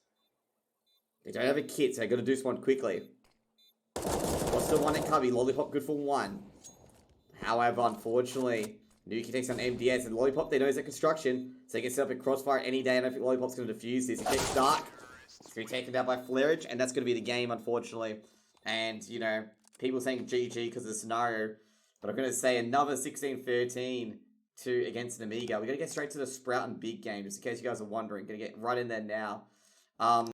They don't have a kit, so they've got to do this one quickly. What's the one at Cubby? Lollipop good for 1. However, unfortunately, Nuki takes on MDS, and Lollipop, they know he's at construction, so he can set up a crossfire any day. I don't think Lollipop's going to defuse this. It gets dark. It's going to be taken down by Flairage, and that's going to be the game, unfortunately. And, you know, people saying GG because of the scenario, but I'm going to say another 16-13 against Nemiga. We're going to get straight to the Sprout and Big game, just in case you guys are wondering. Going to get right in there now.